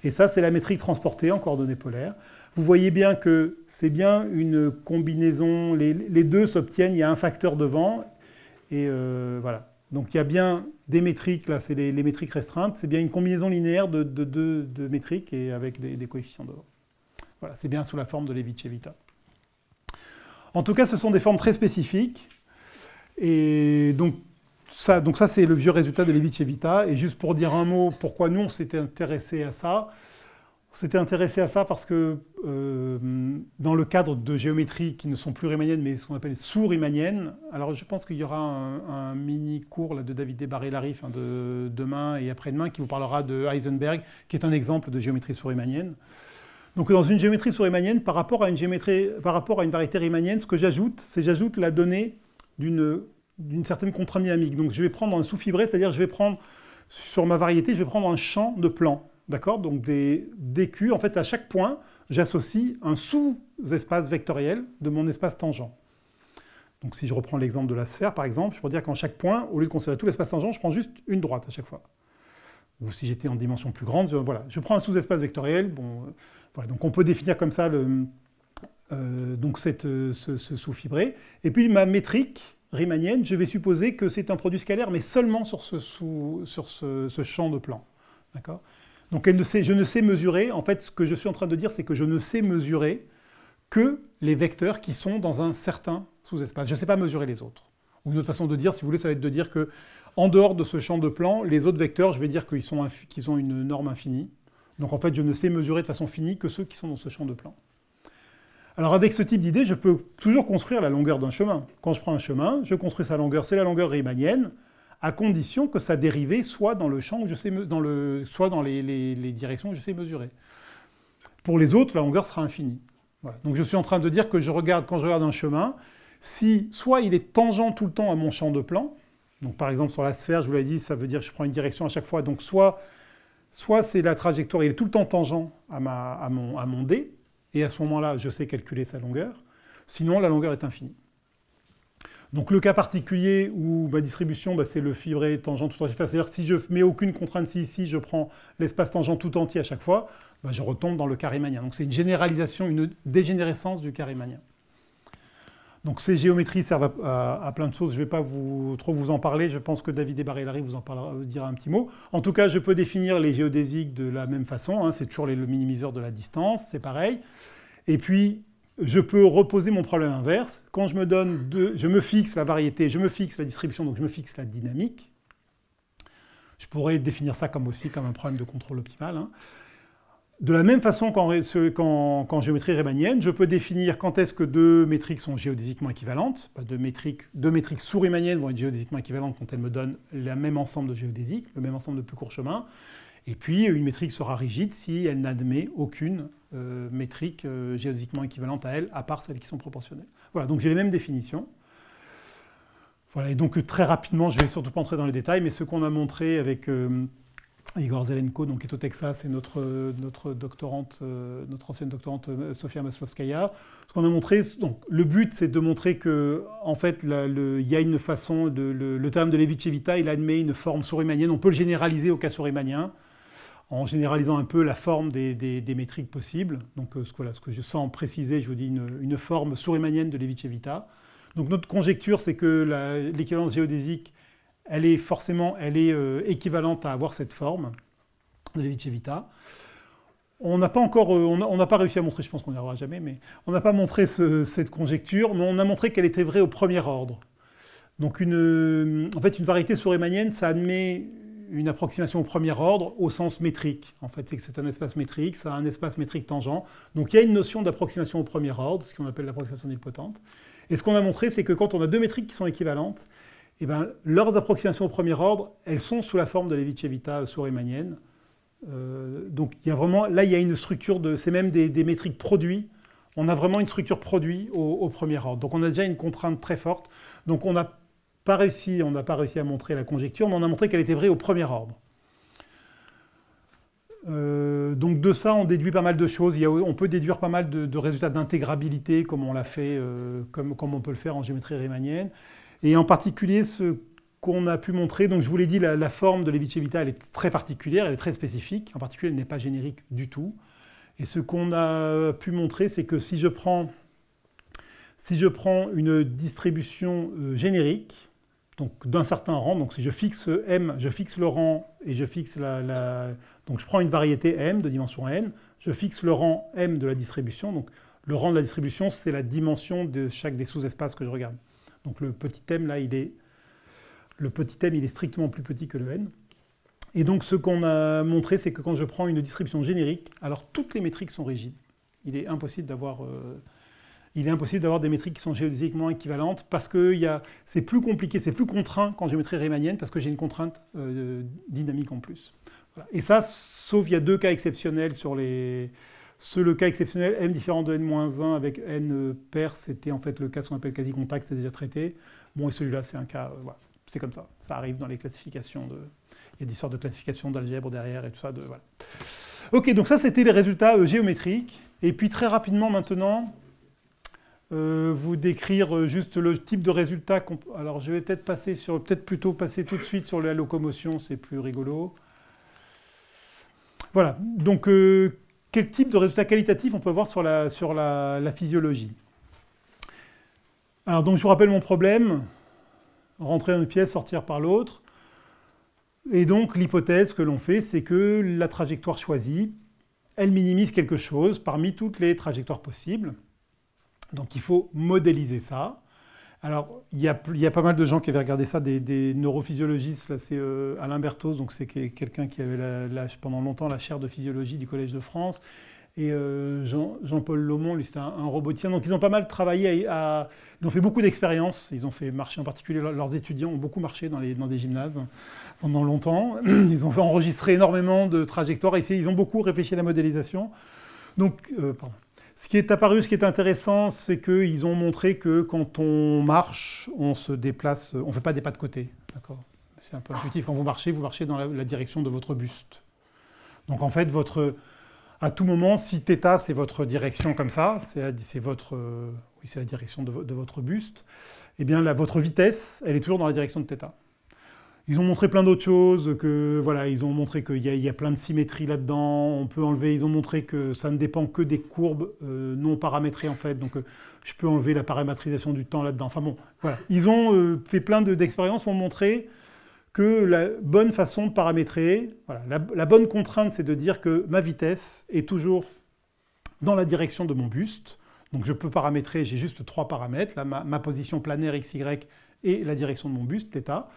Et ça c'est la métrique transportée en coordonnées polaires. Vous voyez bien que c'est bien une combinaison, les deux s'obtiennent, il y a un facteur devant. Et voilà. Donc il y a bien des métriques, là c'est les métriques restreintes, c'est bien une combinaison linéaire de métriques et avec des coefficients devant. Voilà, c'est bien sous la forme de Levi-Civita. En tout cas, ce sont des formes très spécifiques. Et donc ça c'est le vieux résultat de Levi-Civita. Et juste pour dire un mot, pourquoi nous on s'était intéressé à ça, On s'était intéressé à ça parce que dans le cadre de géométries qui ne sont plus riemanniennes, mais ce qu'on appelle sous-riemanniennes, alors je pense qu'il y aura un mini cours là, de David Desbarré-Larif de demain et après-demain qui vous parlera de Heisenberg, qui est un exemple de géométrie sous-riemannienne. Donc dans une géométrie sous-riemannienne, par rapport à une variété riemannienne, ce que j'ajoute, c'est j'ajoute la donnée d'une certaine contrainte dynamique. Donc je vais prendre un sous-fibré, c'est-à-dire je vais prendre, sur ma variété, je vais prendre un champ de plan. D'accord? Donc des DQ, en fait, à chaque point, j'associe un sous-espace vectoriel de mon espace tangent. Donc si je reprends l'exemple de la sphère, par exemple, je pourrais dire qu'en chaque point, au lieu de considérer tout l'espace tangent, je prends juste une droite à chaque fois. Ou si j'étais en dimension plus grande, voilà, je prends un sous-espace vectoriel. Bon, voilà, donc on peut définir comme ça donc ce sous-fibré. Et puis ma métrique riemannienne, je vais supposer que c'est un produit scalaire, mais seulement sur ce champ de plan. D'accord? Donc je ne sais mesurer, en fait ce que je suis en train de dire, c'est que je ne sais mesurer que les vecteurs qui sont dans un certain sous-espace. Je ne sais pas mesurer les autres. Ou une autre façon de dire, si vous voulez, ça va être de dire que en dehors de ce champ de plan, les autres vecteurs, je vais dire qu'ils ont une norme infinie. Donc en fait, je ne sais mesurer de façon finie que ceux qui sont dans ce champ de plan. Alors avec ce type d'idée, je peux toujours construire la longueur d'un chemin. Quand je prends un chemin, je construis sa longueur, c'est la longueur riemannienne, à condition que sa dérivée soit dans le champ où je sais soit dans les directions où je sais mesurer. Pour les autres, la longueur sera infinie. Voilà. Donc je suis en train de dire que quand je regarde un chemin, si soit il est tangent tout le temps à mon champ de plan, donc par exemple sur la sphère, je vous l'ai dit, ça veut dire que je prends une direction à chaque fois, donc soit c'est la trajectoire, il est tout le temps tangent à mon D, et à ce moment-là, je sais calculer sa longueur, sinon la longueur est infinie. Donc le cas particulier où ma distribution, c'est le fibré tangent tout entier, c'est-à-dire que si je mets aucune contrainte ici, je prends l'espace tangent tout entier à chaque fois, je retombe dans le cas riemanien. Donc c'est une généralisation, une dégénérescence du cas riemanien. Donc ces géométries servent à plein de choses, je ne vais pas trop vous en parler, je pense que David Desbarré-Larif vous en dira un petit mot. En tout cas, je peux définir les géodésiques de la même façon, hein, c'est toujours le minimiseur de la distance, c'est pareil. Et puis, je peux reposer mon problème inverse. Quand je me fixe la variété, je me fixe la distribution, donc je me fixe la dynamique. Je pourrais définir ça comme un problème de contrôle optimal. Hein. De la même façon qu'en géométrie riemannienne, je peux définir quand est-ce que deux métriques sont géodésiquement équivalentes. Deux métriques sous-riemanniennes vont être géodésiquement équivalentes quand elles me donnent le même ensemble de géodésiques, le même ensemble de plus courts chemins. Et puis, une métrique sera rigide si elle n'admet aucune métrique géodésiquement équivalente à elle, à part celles qui sont proportionnelles. Voilà, donc j'ai les mêmes définitions. Voilà, et donc très rapidement, je ne vais surtout pas entrer dans les détails, mais ce qu'on a montré avec Igor Zelenko, donc, qui est au Texas, et notre ancienne doctorante Sofia Maslovskaya. Ce qu'on a montré, donc, le but, c'est de montrer que, en fait, il y a une façon, le théorème de Levi-Civita, il admet une forme sous-riemannienne. On peut le généraliser au cas sous-riemannien, en généralisant un peu la forme des métriques possibles. Donc, ce que je sens préciser, je vous dis une forme sous-riemannienne de Levi-Civita. Donc, notre conjecture, c'est que l'équivalence géodésique, elle est équivalente à avoir cette forme de Levi-Civita. On n'a pas réussi à montrer, je pense qu'on n'y arrivera jamais, mais on n'a pas montré cette conjecture, mais on a montré qu'elle était vraie au premier ordre. Donc en fait, une variété sous-riemannienne, ça admet une approximation au premier ordre au sens métrique. En fait, c'est que c'est un espace métrique, ça a un espace métrique tangent. Donc il y a une notion d'approximation au premier ordre, ce qu'on appelle l'approximation nilpotente. Et ce qu'on a montré, c'est que quand on a deux métriques qui sont équivalentes, leurs approximations au premier ordre, elles sont sous la forme de Levi-Civita sous-riemannienne. Donc il y a vraiment, là il y a une structure c'est même des métriques produits. On a vraiment une structure produit au premier ordre. Donc on a déjà une contrainte très forte. Donc on n'a pas réussi à montrer la conjecture, mais on a montré qu'elle était vraie au premier ordre. Donc de ça, on déduit pas mal de choses. On peut déduire pas mal de résultats d'intégrabilité, comme on l'a fait, comme on peut le faire en géométrie riemannienne. Et en particulier, ce qu'on a pu montrer, donc je vous l'ai dit, la forme de Levi-Civita, elle est très particulière, elle est très spécifique. En particulier, elle n'est pas générique du tout. Et ce qu'on a pu montrer, c'est que si je prends une distribution générique, donc d'un certain rang, donc si je fixe M, je fixe le rang et je fixe donc je prends une variété M de dimension n, je fixe le rang M de la distribution. Donc le rang de la distribution, c'est la dimension de chaque des sous-espaces que je regarde. Donc le petit m, là, il est strictement plus petit que le n. Et donc ce qu'on a montré, c'est que quand je prends une distribution générique, alors toutes les métriques sont rigides. Il est impossible d'avoir des métriques qui sont géodésiquement équivalentes parce que c'est plus compliqué, c'est plus contraint quand géométrie riemannienne parce que j'ai une contrainte dynamique en plus. Voilà. Et ça, sauf il y a deux cas exceptionnels sur les... Le cas exceptionnel, m différent de n-1 avec n pair, c'était en fait le cas qu'on appelle quasi-contact, c'est déjà traité. Bon, et celui-là, c'est un cas, voilà, c'est comme ça. Ça arrive dans les classifications de... Il y a des sortes de classifications d'algèbre derrière et tout ça. Voilà. Ok, donc ça, c'était les résultats géométriques. Et puis très rapidement maintenant, vous décrire juste le type de résultat. Alors je vais peut-être plutôt passer tout de suite sur la locomotion, c'est plus rigolo. Voilà, donc quel type de résultat qualitatif on peut avoir sur la physiologie? Alors donc je vous rappelle mon problème, rentrer dans une pièce, sortir par l'autre. Et donc l'hypothèse que l'on fait, c'est que la trajectoire choisie, elle minimise quelque chose parmi toutes les trajectoires possibles. Donc il faut modéliser ça. Alors il y a pas mal de gens qui avaient regardé ça, des neurophysiologistes. Là c'est Alain Berthoz, donc c'est quelqu'un qui avait pendant longtemps la chaire de physiologie du Collège de France. Et Jean-Paul Laumont, lui c'était un roboticien. Donc ils ont pas mal travaillé ils ont fait beaucoup d'expériences. Ils ont fait marcher en particulier, leurs étudiants ont beaucoup marché dans des gymnases pendant longtemps. Ils ont fait enregistrer énormément de trajectoires. Ils ont beaucoup réfléchi à la modélisation. Donc, ce qui est apparu, ce qui est intéressant, c'est qu'ils ont montré que quand on marche, on se déplace, on ne fait pas des pas de côté. C'est un peu intuitif. Quand vous marchez dans la direction de votre buste. Donc en fait, à tout moment, si θ c'est votre direction comme ça, c'est la direction de votre buste, eh bien votre vitesse, elle est toujours dans la direction de θ. Ils ont montré plein d'autres choses, ils ont montré qu'il y a plein de symétries là-dedans, on peut enlever, ils ont montré que ça ne dépend que des courbes non paramétrées en fait, donc je peux enlever la paramétrisation du temps là-dedans. Enfin bon, voilà. Ils ont fait plein d'expériences pour montrer que la bonne façon de paramétrer, voilà, la bonne contrainte, c'est de dire que ma vitesse est toujours dans la direction de mon buste. Donc je peux paramétrer, j'ai juste 3 paramètres, là, ma position planaire xy et la direction de mon buste, θ.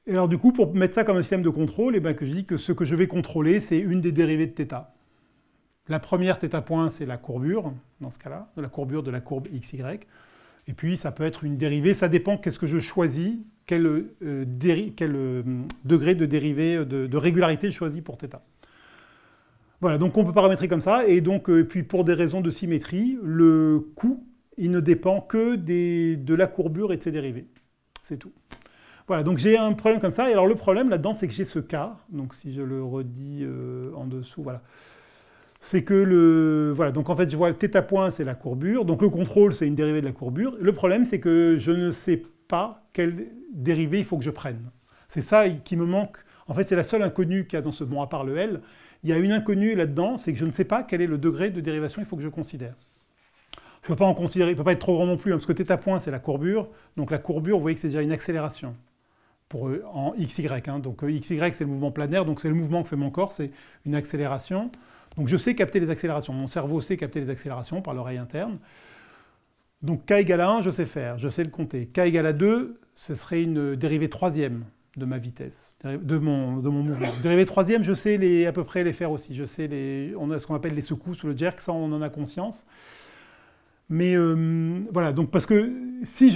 Et alors du coup, pour mettre ça comme un système de contrôle, eh bien, que je dis que ce que je vais contrôler, c'est une des dérivées de θ. La première θ point, c'est la courbure, dans ce cas-là, de la courbure de la courbe xy. Et puis ça peut être une dérivée, ça dépend qu'est-ce que je choisis, quel degré de dérivée, de régularité je choisis pour θ. Voilà, donc on peut paramétrer comme ça, et donc puis pour des raisons de symétrie, le coût, il ne dépend que de la courbure et de ses dérivées. C'est tout. Voilà, donc j'ai un problème comme ça, et alors le problème là-dedans, c'est que j'ai ce cas, donc si je le redis en dessous, voilà. C'est que voilà, donc en fait je vois θ point, c'est la courbure, donc le contrôle, c'est une dérivée de la courbure. Le problème, c'est que je ne sais pas quelle dérivée il faut que je prenne. C'est ça qui me manque. En fait, c'est la seule inconnue qu'il y a dans ce... Bon, à part le L, il y a une inconnue là-dedans, c'est que je ne sais pas quel est le degré de dérivation il faut que je considère. Je ne peux pas en considérer, il ne peut pas être trop grand non plus, hein, parce que θ point, c'est la courbure. Donc la courbure, vous voyez que c'est déjà une accélération en XY. Hein. Donc XY, c'est le mouvement planaire, donc c'est le mouvement que fait mon corps, c'est une accélération. Donc je sais capter les accélérations. Mon cerveau sait capter les accélérations par l'oreille interne. Donc k égale à 1, je sais faire, je sais le compter. K égale à 2, ce serait une dérivée troisième de ma vitesse, de mon mouvement. Dérivée troisième, je sais à peu près les faire aussi. Je sais on a ce qu'on appelle les secousses ou le jerk, ça on en a conscience. Mais voilà, donc parce que si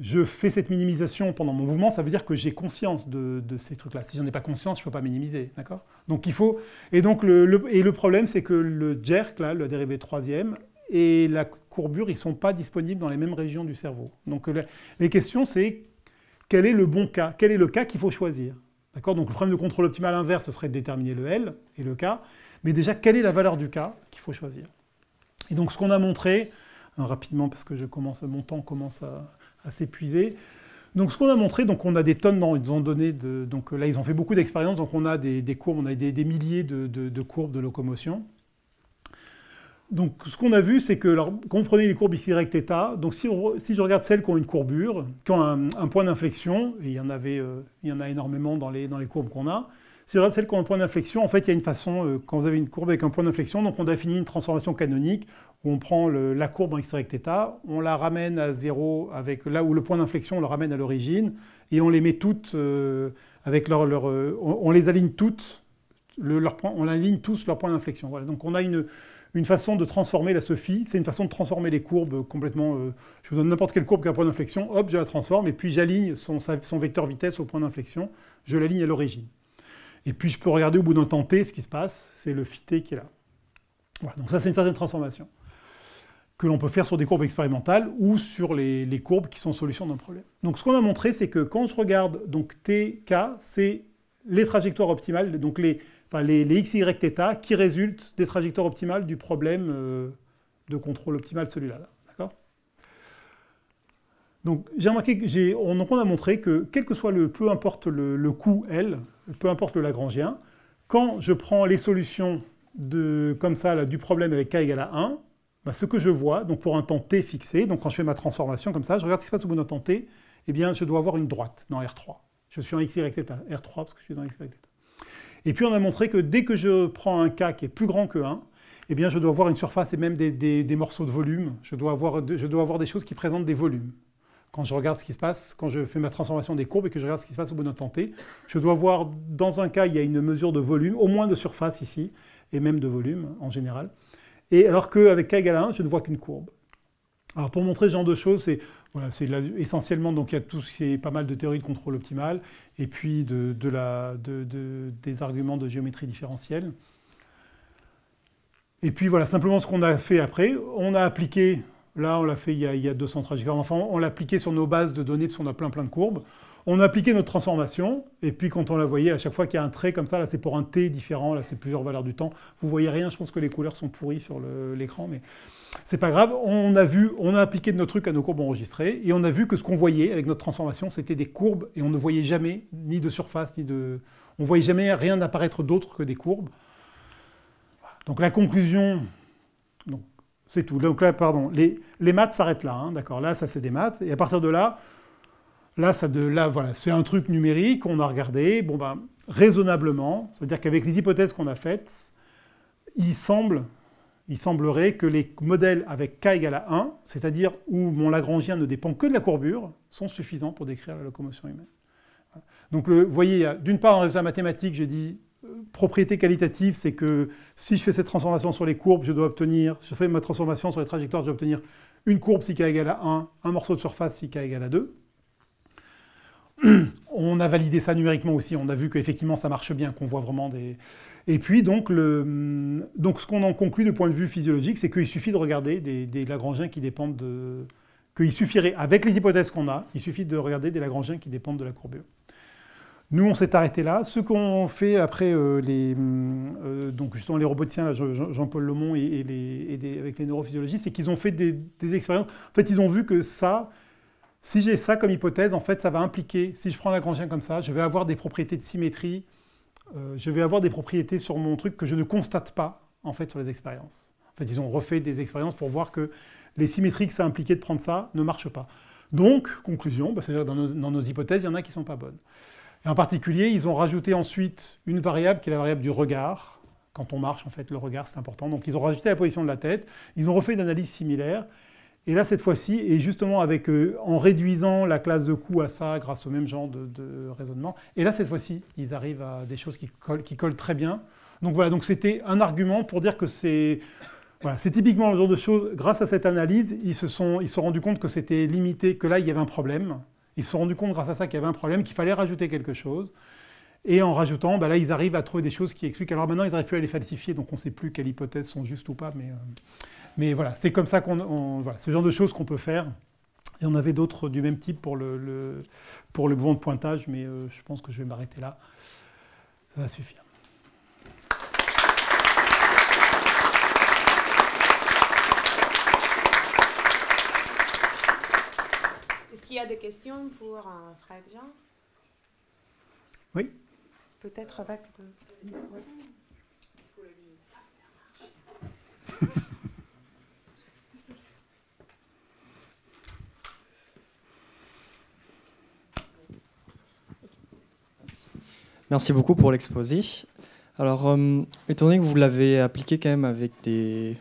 je fais cette minimisation pendant mon mouvement, ça veut dire que j'ai conscience de ces trucs-là. Si j'en ai pas conscience, je ne peux pas minimiser, d'accord? Donc il faut... Et donc le problème, c'est que le jerk, là, la dérivée troisième, et la courbure, ils ne sont pas disponibles dans les mêmes régions du cerveau. Donc les questions, c'est quel est le bon cas? Quel est le cas qu'il faut choisir? D'accord? Donc le problème de contrôle optimal inverse, ce serait de déterminer le L et le K. Mais déjà, quelle est la valeur du cas qu'il faut choisir? Et donc ce qu'on a montré, rapidement parce que mon temps commence à s'épuiser, donc ce qu'on a montré, donc on a des tonnes, ils ont donné, donc là ils ont fait beaucoup d'expériences, donc on a des courbes, on a des milliers de courbes de locomotion. Donc ce qu'on a vu, c'est que quand vous prenez les courbes xy, θ, donc si je regarde celles qui ont une courbure, qui ont un point d'inflexion, et il y en a énormément dans les courbes qu'on a, Si je regarde celle qui a un point d'inflexion, en fait, il y a une façon, quand vous avez une courbe avec un point d'inflexion, donc on définit une transformation canonique, où on prend la courbe en x, y, θ, on la ramène à 0, avec là où le point d'inflexion, on le ramène à l'origine, et on les met toutes, avec on les aligne toutes, on aligne tous leurs points d'inflexion. Voilà. Donc on a une façon de transformer la SOPHI, c'est une façon de transformer les courbes complètement. Je vous donne n'importe quelle courbe qui a un point d'inflexion, hop, je la transforme, et puis j'aligne son vecteur vitesse au point d'inflexion, je l'aligne à l'origine. Et puis je peux regarder au bout d'un temps t ce qui se passe, c'est le phi t qui est là. Voilà, donc ça c'est une certaine transformation que l'on peut faire sur des courbes expérimentales ou sur les courbes qui sont solutions d'un problème. Donc ce qu'on a montré, c'est que quand je regarde donc t, k, c'est les trajectoires optimales, donc les x, y, θ qui résultent des trajectoires optimales du problème de contrôle optimal, celui-là. D'accord ? Donc j'ai remarqué que on a montré que quel que soit peu importe le coût L, peu importe le Lagrangien, quand je prends les solutions comme ça là, du problème avec k égale à 1, bah, ce que je vois, donc pour un temps t fixé, donc quand je fais ma transformation comme ça, je regarde ce qui se passe au bout d'un temps t, eh bien je dois avoir une droite dans R3. Je suis en x, y, θ, R3 parce que je suis dans x, y, θ. Et puis on a montré que dès que je prends un k qui est plus grand que 1, eh bien je dois avoir une surface et même des morceaux de volume. Je dois avoir des choses qui présentent des volumes. Quand je regarde ce qui se passe, quand je fais ma transformation des courbes et que je regarde ce qui se passe au bout d'un temps t, je dois voir, dans un cas, il y a une mesure de volume, au moins de surface ici, et même de volume en général. Et alors qu'avec k égale à 1, je ne vois qu'une courbe. Alors pour montrer ce genre de choses, essentiellement, donc il y a pas mal de théories de contrôle optimal, et puis des arguments de géométrie différentielle. Et puis voilà, simplement ce qu'on a fait après, on a appliqué, là on l'a fait il y a 200 trajectoires, enfin on l'a appliqué sur nos bases de données, parce qu'on a plein de courbes. On a appliqué notre transformation, et puis quand on la voyait, à chaque fois qu'il y a un trait comme ça, là c'est pour un t différent, là c'est plusieurs valeurs du temps. Vous voyez rien, je pense que les couleurs sont pourries sur l'écran, mais c'est pas grave. On a appliqué notre truc à nos courbes enregistrées, et on a vu que ce qu'on voyait avec notre transformation, c'était des courbes, et on ne voyait jamais ni de surface, on voyait jamais rien apparaître d'autre que des courbes. Voilà. Donc la conclusion, c'est tout. Donc là, pardon, les maths s'arrêtent là, hein, d'accord. Là, ça c'est des maths, et à partir de là, voilà, c'est un truc numérique, on a regardé, bon ben, raisonnablement, c'est-à-dire qu'avec les hypothèses qu'on a faites, il semblerait que les modèles avec k égale à 1, c'est-à-dire où mon Lagrangien ne dépend que de la courbure, sont suffisants pour décrire la locomotion humaine. Voilà. Donc vous voyez, d'une part en résultat mathématique, j'ai dit propriété qualitative, c'est que si je fais cette transformation sur les courbes, je fais ma transformation sur les trajectoires, je dois obtenir une courbe si k égale à 1, un morceau de surface si k égale à 2. On a validé ça numériquement aussi, on a vu qu'effectivement ça marche bien, qu'on voit vraiment des... Et puis donc ce qu'on en conclut du point de vue physiologique, c'est qu'il suffit de regarder des Lagrangiens qui dépendent de... Qu'il suffirait, avec les hypothèses qu'on a, il suffit de regarder des Lagrangiens qui dépendent de la courbure. Nous, on s'est arrêté là. Ce qu'on fait après, donc justement les roboticiens, là, Jean-Paul Lomont avec les neurophysiologistes, c'est qu'ils ont fait des expériences. En fait, ils ont vu que ça... Si j'ai ça comme hypothèse, en fait, ça va impliquer, si je prends un Lagrangien comme ça, je vais avoir des propriétés de symétrie, je vais avoir des propriétés sur mon truc que je ne constate pas, en fait, sur les expériences. En fait, ils ont refait des expériences pour voir que les symétries que ça impliquait de prendre ça ne marchent pas. Donc, conclusion, c'est-à-dire dans nos hypothèses, il y en a qui ne sont pas bonnes. Et en particulier, ils ont rajouté ensuite une variable qui est la variable du regard. Quand on marche, en fait, le regard, c'est important. Donc, ils ont rajouté la position de la tête. Ils ont refait une analyse similaire. Et là, cette fois-ci, et justement en réduisant la classe de coût à ça grâce au même genre de raisonnement, et là, cette fois-ci, ils arrivent à des choses qui collent très bien. Donc voilà, donc c'était un argument pour dire que c'est typiquement le genre de choses, grâce à cette analyse, ils se sont rendus compte que c'était limité, que là, il y avait un problème. Ils se sont rendus compte grâce à ça qu'il y avait un problème, qu'il fallait rajouter quelque chose. Et en rajoutant, là, ils arrivent à trouver des choses qui expliquent. Alors maintenant, ils n'arrivent plus à les falsifier, donc on ne sait plus quelles hypothèses sont justes ou pas, mais voilà, c'est comme ça voilà, ce genre de choses qu'on peut faire. Et on avait d'autres du même type pour le mouvement de pointage, mais je pense que je vais m'arrêter là. Ça va suffire. Est-ce qu'il y a des questions pour Fred Jean? Oui. Peut-être avec le micro. Merci beaucoup pour l'exposé. Alors, étant donné que vous l'avez appliqué quand même avec des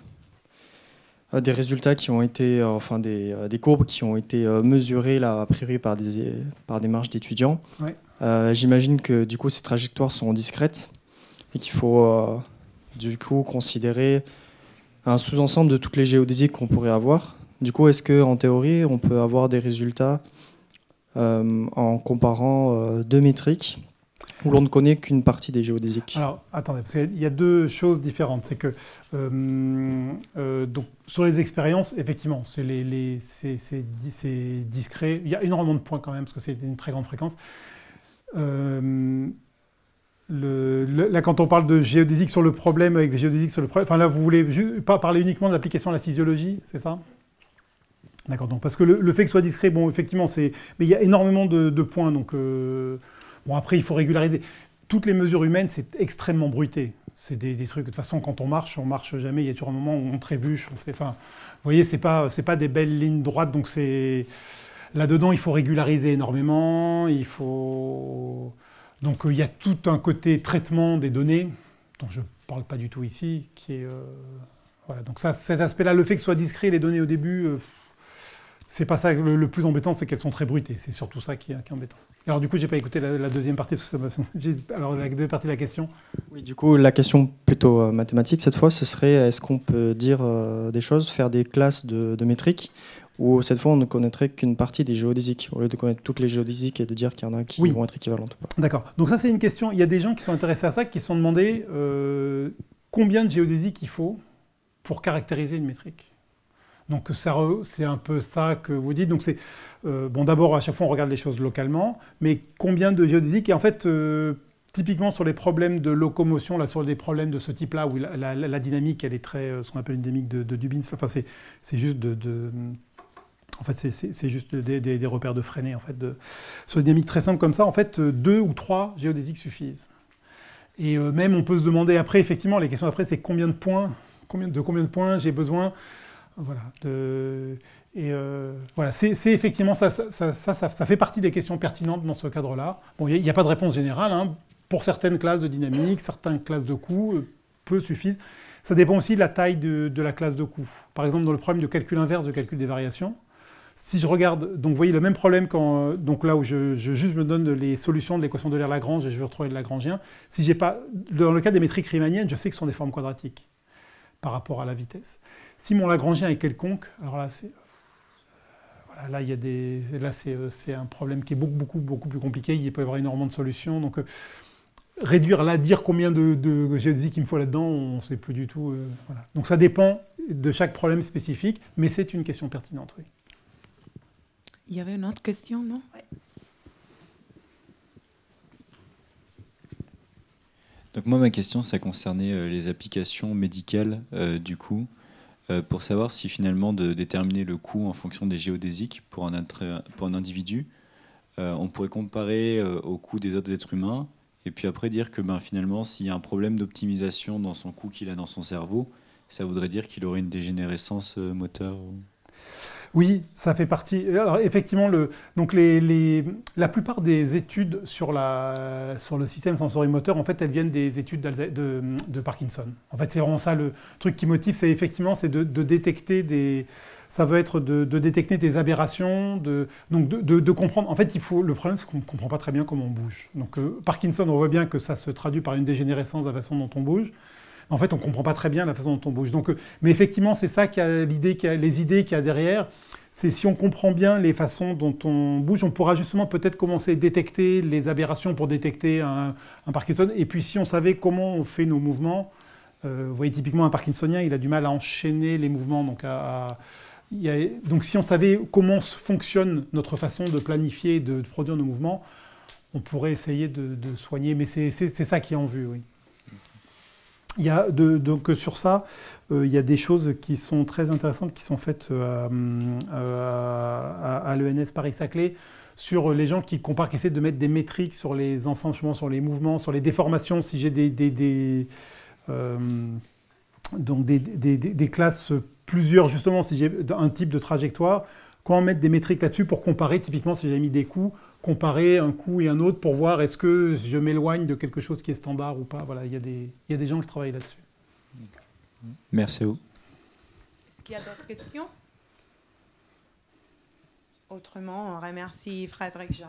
résultats qui ont été, enfin des courbes qui ont été mesurées là, a priori par des marges d'étudiants, Ouais. J'imagine que du coup ces trajectoires sont discrètes et qu'il faut du coup considérer un sous-ensemble de toutes les géodésiques qu'on pourrait avoir. Du coup, est-ce qu'en théorie, on peut avoir des résultats en comparant deux métriques où l'on ne connaît qu'une partie des géodésiques? Alors, attendez, parce qu'il y a deux choses différentes. C'est que donc, sur les expériences, effectivement, c'est discret. Il y a énormément de points quand même, parce que c'est une très grande fréquence. Là, quand on parle de géodésique sur le problème, avec des géodésiques sur le problème, enfin là, vous voulez pas parler uniquement de l'application à la physiologie, c'est ça? D'accord, donc parce que le fait que ce soit discret, bon, effectivement, mais il y a énormément de points, donc bon, après, il faut régulariser. Toutes les mesures humaines, c'est extrêmement bruité. C'est des trucs, de toute façon, quand on marche jamais, il y a toujours un moment où on trébuche, enfin, vous voyez, c'est pas des belles lignes droites, donc c'est... Là-dedans, il faut régulariser énormément, il faut... Donc il y a tout un côté traitement des données, dont je ne parle pas du tout ici, qui est... Voilà, donc ça, cet aspect-là, le fait que ce soit discret, les données au début, c'est pas ça le plus embêtant, c'est qu'elles sont très brutées. C'est surtout ça qui est embêtant. Alors du coup, j'ai pas écouté la deuxième partie, parce que alors la deuxième partie de la question. Oui, du coup, la question plutôt mathématique cette fois, ce serait est-ce qu'on peut dire des choses, faire des classes de métriques, ou cette fois on ne connaîtrait qu'une partie des géodésiques, au lieu de connaître toutes les géodésiques et de dire qu'il y en a qui vont être équivalentes ou pas. D'accord. Donc ça, c'est une question. Il y a des gens qui sont intéressés à ça, qui se sont demandé combien de géodésiques il faut pour caractériser une métrique. Donc c'est un peu ça que vous dites. Donc c'est bon, d'abord, à chaque fois, on regarde les choses localement, mais combien de géodésiques? Et en fait, typiquement sur les problèmes de locomotion, là, sur des problèmes de ce type-là, où la dynamique, elle est très, ce qu'on appelle une dynamique de Dubin. Enfin, c'est juste en fait, c'est juste des repères de freinée. En fait, sur des dynamiques très simples comme ça, en fait, 2 ou 3 géodésiques suffisent. Et même, on peut se demander après, effectivement, les questions après, c'est combien de points, combien de points j'ai besoin. Voilà. Voilà, c'est effectivement ça fait partie des questions pertinentes dans ce cadre-là. Bon, il n'y a pas de réponse générale. Hein. Pour certaines classes de dynamique, certaines classes de coûts, peu suffisent. Ça dépend aussi de la taille de la classe de coût. Par exemple, dans le problème de calcul inverse, de calcul des variations, si je regarde, donc vous voyez le même problème quand, donc là où je juste me donne les solutions de l'équation de L'Euler-Lagrange et je veux retrouver le Lagrangien, si j'ai pas, dans le cas des métriques riemanniennes, je sais que ce sont des formes quadratiques par rapport à la vitesse. Si mon Lagrangien est quelconque, alors là, voilà, là, c'est un problème qui est beaucoup plus compliqué, il peut y avoir énormément de solutions, donc réduire là, dire combien de géodésiques il me faut là-dedans, on ne sait plus du tout. Voilà. Donc ça dépend de chaque problème spécifique, mais c'est une question pertinente, oui. Il y avait une autre question, non? Ouais. Donc moi, ma question, ça concernait les applications médicales du coup, pour savoir si finalement de déterminer le coût en fonction des géodésiques pour un individu, on pourrait comparer au coût des autres êtres humains, et puis après dire que finalement, s'il y a un problème d'optimisation dans son coût qu'il a dans son cerveau, ça voudrait dire qu'il aurait une dégénérescence moteur. Oui, ça fait partie. Alors effectivement, donc la plupart des études sur le système sensorimoteur, en fait, elles viennent des études de Parkinson. En fait, c'est vraiment ça le truc qui motive, c'est effectivement de détecter ça veut être de détecter des aberrations, donc de comprendre. En fait, le problème, c'est qu'on ne comprend pas très bien comment on bouge. Donc Parkinson, on voit bien que ça se traduit par une dégénérescence de la façon dont on bouge. En fait, on ne comprend pas très bien la façon dont on bouge. Donc, mais effectivement, c'est ça les idées qu'il y a derrière. C'est si on comprend bien les façons dont on bouge, on pourra justement peut-être commencer à détecter les aberrations pour détecter un Parkinson. Et puis, si on savait comment on fait nos mouvements, vous voyez, typiquement, un Parkinsonien, il a du mal à enchaîner les mouvements. Donc, si on savait comment fonctionne notre façon de planifier et de produire nos mouvements, on pourrait essayer de soigner. Mais c'est ça qui est en vue, oui. Il y a donc sur ça, il y a des choses qui sont très intéressantes qui sont faites à l'ENS Paris-Saclay sur les gens qui comparent, qui essaient de mettre des métriques sur les ensanchements, sur les mouvements, sur les déformations. Si j'ai des classes plusieurs, justement, si j'ai un type de trajectoire, comment mettre des métriques là-dessus pour comparer, typiquement, si j'ai mis des coups, comparer un coût et un autre pour voir est-ce que je m'éloigne de quelque chose qui est standard ou pas. Voilà, il y a des gens qui travaillent là-dessus. Merci à vous. Est-ce qu'il y a d'autres questions? Autrement, on remercie Frédéric Jean.